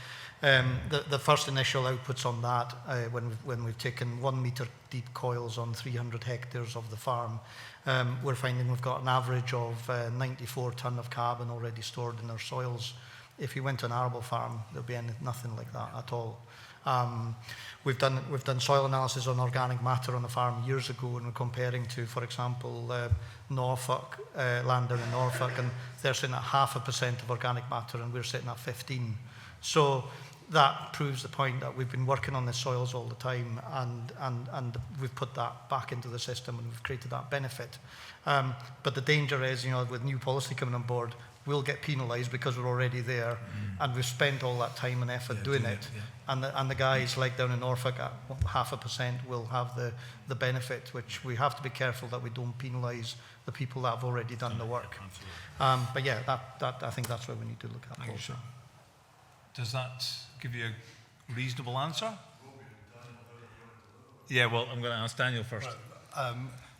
the first initial outputs on that, when we've taken 1 metre deep coils on 300 hectares of the farm, we're finding we've got an average of 94 tonne of carbon already stored in our soils. If you went to an arable farm, there'll be nothing like that at all. We've done soil analysis on organic matter on the farm years ago, and we're comparing to, for example, Norfolk, land down in Norfolk, and they're sitting at 0.5% of organic matter, and we're sitting at 15. So that proves the point that we've been working on the soils all the time, and we've put that back into the system, and we've created that benefit. But the danger is, with new policy coming on board, we'll get penalised because we're already there, and we've spent all that time and effort doing it. Yeah. And the guys like down in Norfolk at 0.5% will have the benefit, which we have to be careful that we don't penalise the people that have already done the work. But yeah, that I think that's where we need to look at. Thank you, sir. Does that give you a reasonable answer? Yeah, well, I'm going to ask Daniel first. Right.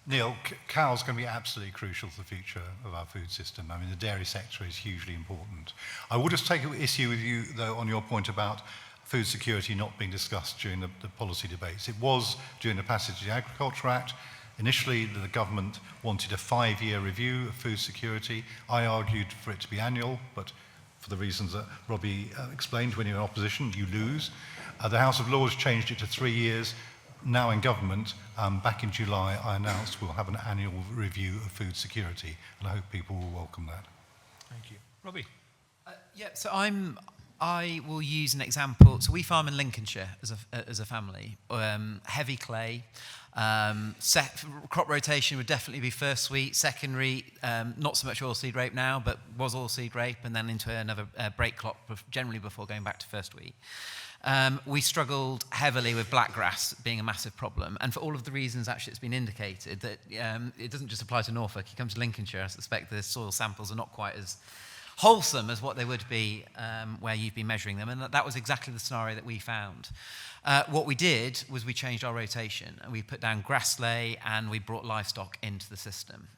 Neil, cows are going to be absolutely crucial to the future of our food system. I mean, the dairy sector is hugely important. I would just take issue with you, though, on your point about food security not being discussed during the policy debates. It was during the passage of the Agriculture Act. Initially, the government wanted a 5-year review of food security. I argued for it to be annual, but for the reasons that Robbie explained, when you're in opposition, you lose. The House of Lords changed it to 3 years. Now in government, back in July, I announced we'll have an annual review of food security, and I hope people will welcome that. Thank you. Robbie? So I will use an example. So we farm in Lincolnshire as a family. Heavy clay. Crop rotation would definitely be first wheat, second wheat, not so much oilseed rape now, but was oilseed rape, and then into another break crop, generally before going back to first wheat. We struggled heavily with blackgrass being a massive problem, and for all of the reasons actually it's been indicated, that it doesn't just apply to Norfolk. You come to Lincolnshire, I suspect the soil samples are not quite as wholesome as what they would be where you've been measuring them, and that was exactly the scenario that we found. What we did was we changed our rotation, and we put down grass lay, and we brought livestock into the system.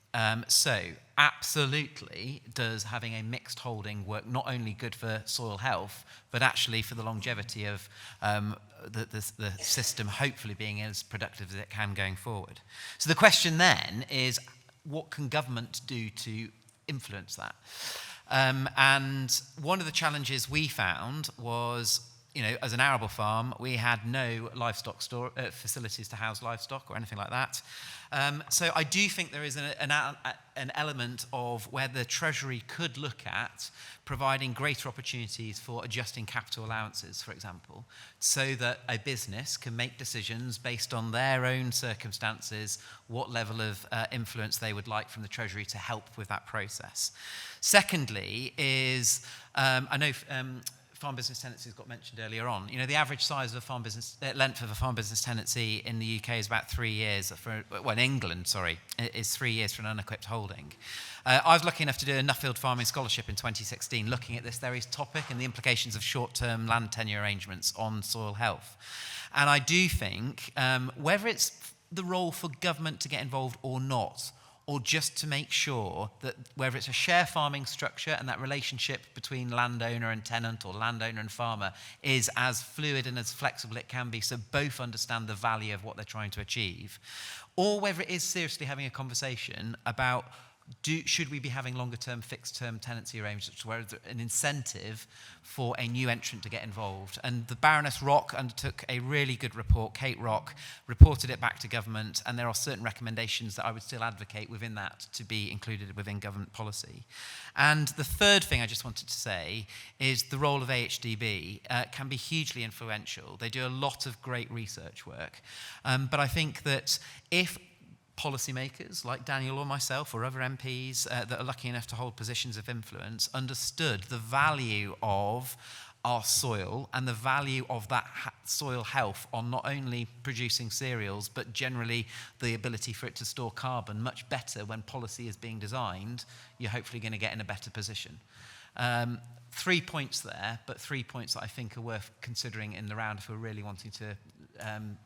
So absolutely does having a mixed holding work not only good for soil health, but actually for the longevity of the system hopefully being as productive as it can going forward. So the question then is, what can government do to influence that? And one of the challenges we found was, as an arable farm, we had no livestock facilities to house livestock or anything like that. So I do think there is an element of where the Treasury could look at providing greater opportunities for adjusting capital allowances, for example, so that a business can make decisions based on their own circumstances, what level of influence they would like from the Treasury to help with that process. Secondly is, I know farm business tenancies got mentioned earlier on. You know, the average size of a farm business, length of a farm business tenancy in the UK is about 3 years. In England, sorry, is 3 years for an unequipped holding. I was lucky enough to do a Nuffield Farming Scholarship in 2016, looking at this very topic and the implications of short-term land tenure arrangements on soil health. And I do think, whether it's the role for government to get involved or not, or just to make sure that whether it's a share farming structure and that relationship between landowner and tenant or landowner and farmer is as fluid and as flexible it can be, so both understand the value of what they're trying to achieve, or whether it is seriously having a conversation about should we be having longer-term, fixed-term tenancy arrangements where there's an incentive for a new entrant to get involved. And the Baroness Rock undertook a really good report. Kate Rock reported it back to government, and there are certain recommendations that I would still advocate within that to be included within government policy. And the third thing I just wanted to say is the role of AHDB can be hugely influential. They do a lot of great research work. But I think that if policymakers like Daniel or myself or other MPs that are lucky enough to hold positions of influence understood the value of our soil and the value of that soil health on not only producing cereals but generally the ability for it to store carbon much better when policy is being designed, you're hopefully going to get in a better position. 3 points there, but 3 points that I think are worth considering in the round if we're really wanting to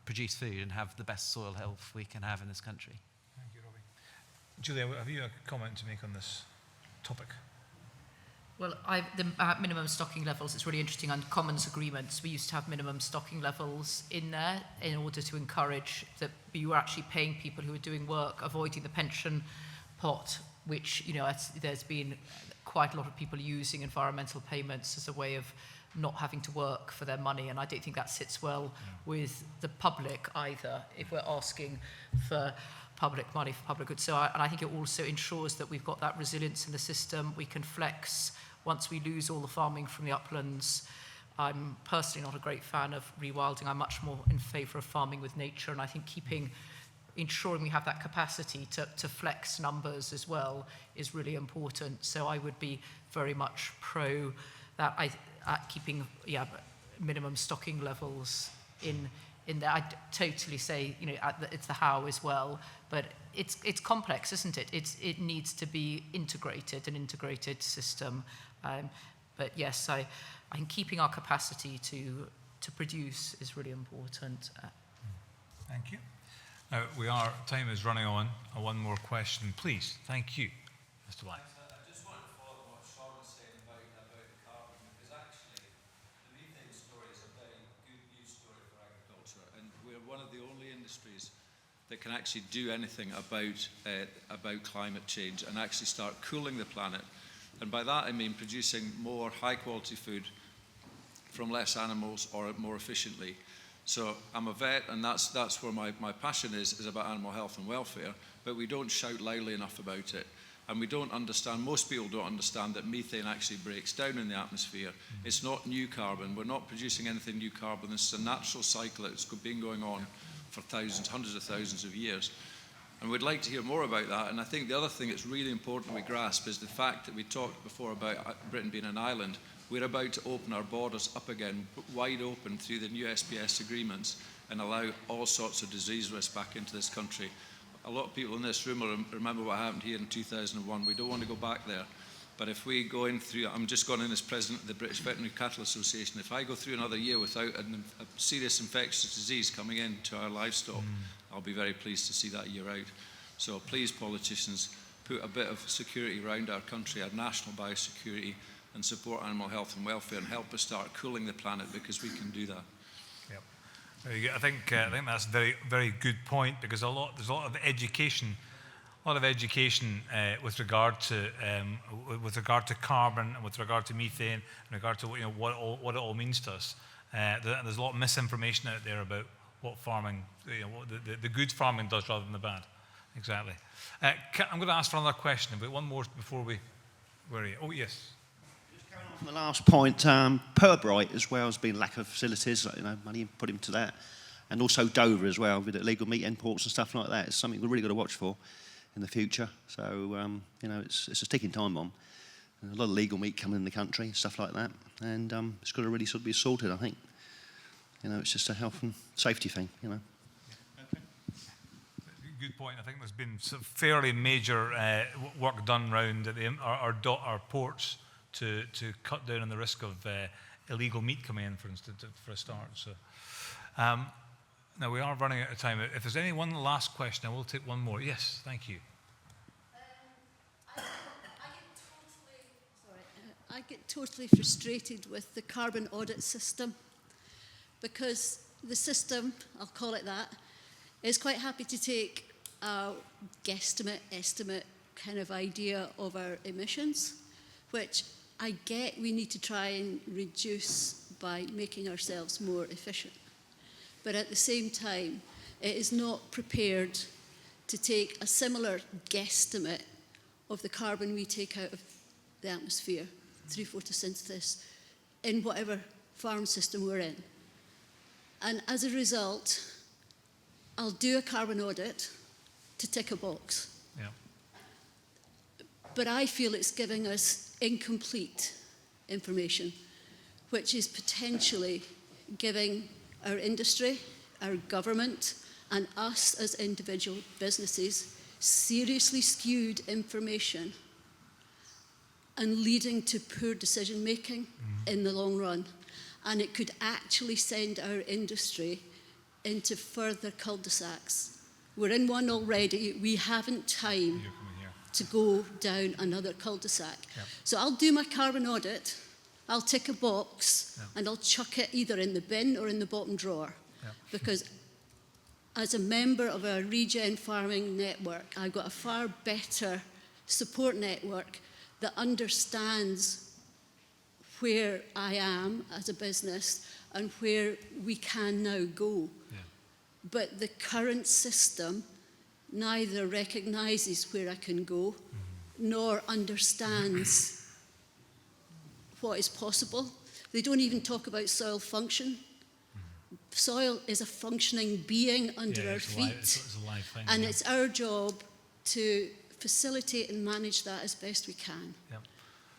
produce food and have the best soil health we can have in this country. Thank you, Robbie. Julia, have you a comment to make on this topic? Well, the minimum stocking levels, it's really interesting. Under Commons agreements, we used to have minimum stocking levels in there in order to encourage that you were actually paying people who were doing work, avoiding the pension pot, which, you know, there's been quite a lot of people using environmental payments as a way of not having to work for their money, and I don't think that sits well with the public either, if we're asking for public money for public goods. And I think it also ensures that we've got that resilience in the system. We can flex once we lose all the farming from the uplands. I'm personally not a great fan of rewilding. I'm much more in favour of farming with nature, and I think ensuring we have that capacity to flex numbers as well is really important. So I would be very much pro that keeping minimum stocking levels in there. I'd totally say, you know, it's the how as well, but it's complex, isn't it? It needs to be integrated, an integrated system. But yes, I think keeping our capacity to produce is really important. Thank you. Now, time is running on. One more question, please. Thank you, Mr. Black. I just wanted to follow up on what Sean was saying about the carbon, because actually the methane story is a very good news story for agriculture, and we're one of the only industries that can actually do anything about climate change and actually start cooling the planet. And by that I mean producing more high quality food from less animals or more efficiently. So I'm a vet, and that's where my passion is about animal health and welfare, but we don't shout loudly enough about it. And we don't understand, most people don't understand that methane actually breaks down in the atmosphere. It's not new carbon. We're not producing anything new carbon. This is a natural cycle that's been going on for thousands, hundreds of thousands of years. And we'd like to hear more about that. And I think the other thing that's really important we grasp is the fact that we talked before about Britain being an island. We're about to open our borders up again, wide open through the new SPS agreements, and allow all sorts of disease risk back into this country. A lot of people in this room will remember what happened here in 2001. We don't want to go back there. But if we go in through, I'm just going in as president of the British Veterinary Cattle Association, if I go through another year without a serious infectious disease coming into our livestock, I'll be very pleased to see that year out. So please, politicians, put a bit of security around our country, our national biosecurity, and support animal health and welfare, and help us start cooling the planet, because we can do that. Yep. Very good. I think that's a very, very good point, because there's a lot of education with regard to carbon, and with regard to methane, in regard to what it all means to us. There's a lot of misinformation out there about what farming, what the good farming does rather than the bad. Exactly. I'm going to ask for another question, but one more before we. Where are you? Oh yes. On the last point, Pirbright as well has been lack of facilities, money put into that, and also Dover as well with illegal meat imports and stuff like that. It's something we've really got to watch for in the future. So it's a ticking time bomb. A lot of legal meat coming in the country, stuff like that. And it's got to really sort of be sorted, I think. It's just a health and safety thing, Good point. I think there's been some fairly major work done around at our ports to cut down on the risk of illegal meat coming in, for instance, for a start. So now we are running out of time. If there's any one last question, I will take one more. Yes, thank you. I get totally frustrated with the carbon audit system, because the system, I'll call it that, is quite happy to take a guesstimate, estimate kind of idea of our emissions, which I get we need to try and reduce by making ourselves more efficient. But at the same time, it is not prepared to take a similar guesstimate of the carbon we take out of the atmosphere through photosynthesis in whatever farm system we're in. And as a result, I'll do a carbon audit to tick a box. Yeah. But I feel it's giving us incomplete information, which is potentially giving our industry, our government, and us as individual businesses seriously skewed information and leading to poor decision making in the long run. And it could actually send our industry into further cul-de-sacs. We're in one already. We haven't time to go down another cul-de-sac. Yep. So I'll do my carbon audit, I'll tick a box, and I'll chuck it either in the bin or in the bottom drawer. Yep. Because as a member of a regen farming network, I've got a far better support network that understands where I am as a business and where we can now go. Yeah. But the current system neither recognises where I can go nor understands what is possible. They don't even talk about soil function. Soil is a functioning being under our feet. It's a live thing. And it's our job to facilitate and manage that as best we can. Yep.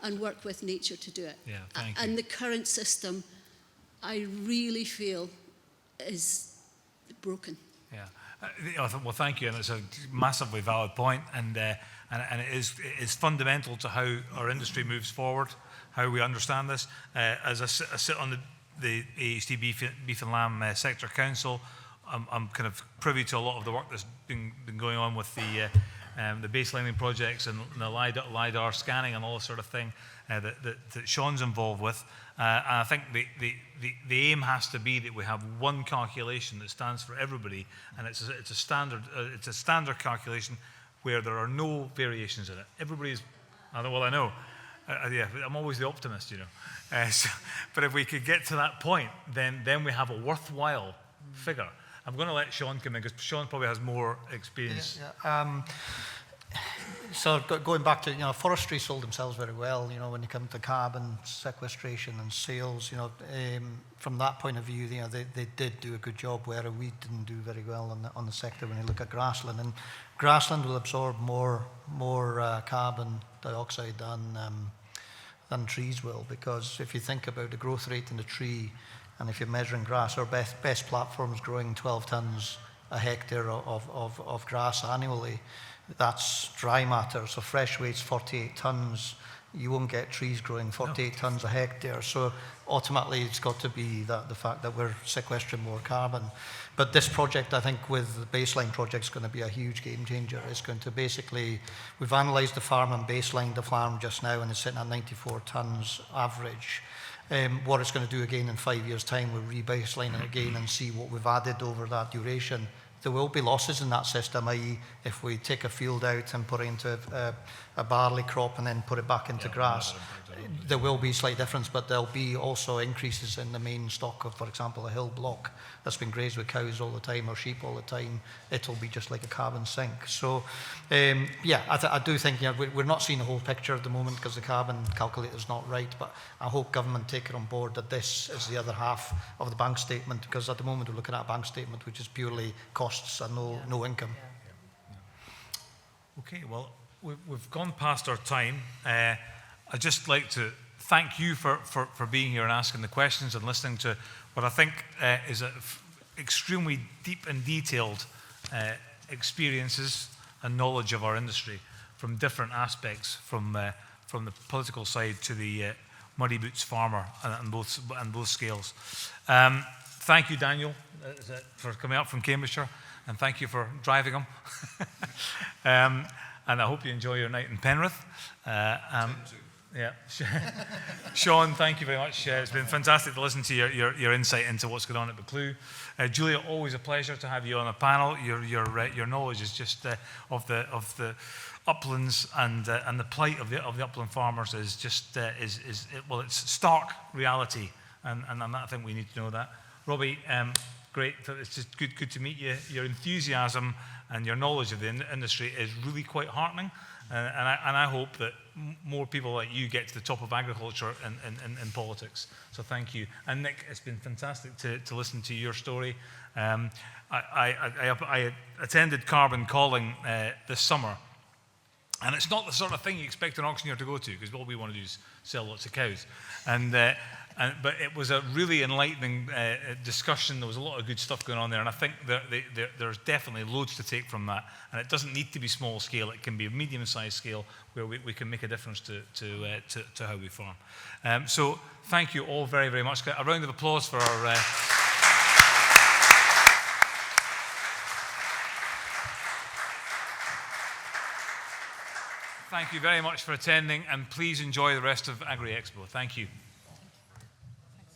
And work with nature to do it. Yeah, thank you. And the current system, I really feel, is broken. Yeah. Well, thank you, and it's a massively valid point, and it is fundamental to how our industry moves forward, how we understand this. As I sit on the AHT Beef and Lamb Sector Council, I'm kind of privy to a lot of the work that's been going on with the baselining projects and the LiDAR scanning and all this sort of thing that Sean's involved with. And I think the aim has to be that we have one calculation that stands for everybody, and it's a standard calculation where there are no variations in it. Everybody's, I know, yeah, I'm always the optimist, you know. But if we could get to that point, then we have a worthwhile figure. I'm going to let Sean come in because Sean probably has more experience. So going back to, forestry sold themselves very well, when you come to carbon sequestration and sales, from that point of view, they did do a good job, where we didn't do very well on the sector when you look at grassland. And grassland will absorb more carbon dioxide than trees will, because if you think about the growth rate in the tree, and if you're measuring grass, our best platform is growing 12 tons a hectare of grass annually. That's dry matter, so fresh weight's 48 tons. You won't get trees growing 48 tons a hectare. So ultimately, it's got to be the fact that we're sequestering more carbon. But this project, I think, with the baseline project, is going to be a huge game changer. It's going to basically, we've analysed the farm and baselined the farm just now, and it's sitting at 94 tons average. What it's going to do again in 5 years' time, we'll re-baseline it again and see what we've added over that duration. There will be losses in that system, i.e. if we take a field out and put it into a barley crop and then put it back into grass, there will be a slight difference, but there'll be also increases in the main stock of, for example, a hill block that's been grazed with cows all the time or sheep all the time. It'll be just like a carbon sink. So, I do think we're not seeing the whole picture at the moment because the carbon calculator is not right, but I hope government take it on board that this is the other half of the bank statement, because at the moment we're looking at a bank statement which is purely costs and no income. Okay, well, we've gone past our time. I'd just like to thank you for being here and asking the questions and listening to what I think is extremely deep and detailed experiences and knowledge of our industry from different aspects, from the political side to the muddy boots farmer and both scales. Thank you, Daniel, for coming up from Cambridgeshire, and thank you for driving him. And I hope you enjoy your night in Penrith. Yeah, Sean, thank you very much. It's been fantastic to listen to your insight into what's going on at Buccleuch. Julia, always a pleasure to have you on the panel. Your knowledge is just of the uplands and the plight of the upland farmers is just it's stark reality, and I think we need to know that. Robbie, great. It's just good to meet you. Your enthusiasm and your knowledge of the industry is really quite heartening. And I hope that more people like you get to the top of agriculture and politics. So thank you. And Nick, it's been fantastic to listen to your story. I attended Carbon Calling this summer. And it's not the sort of thing you expect an auctioneer to go to, because all we want to do is sell lots of cows. But it was a really enlightening discussion. There was a lot of good stuff going on there, and I think there's definitely loads to take from that. And it doesn't need to be small scale; it can be a medium-sized scale where we can make a difference to how we farm. So thank you all very, very much. A round of applause for our. Thank you very much for attending, and please enjoy the rest of Agri Expo. Thank you.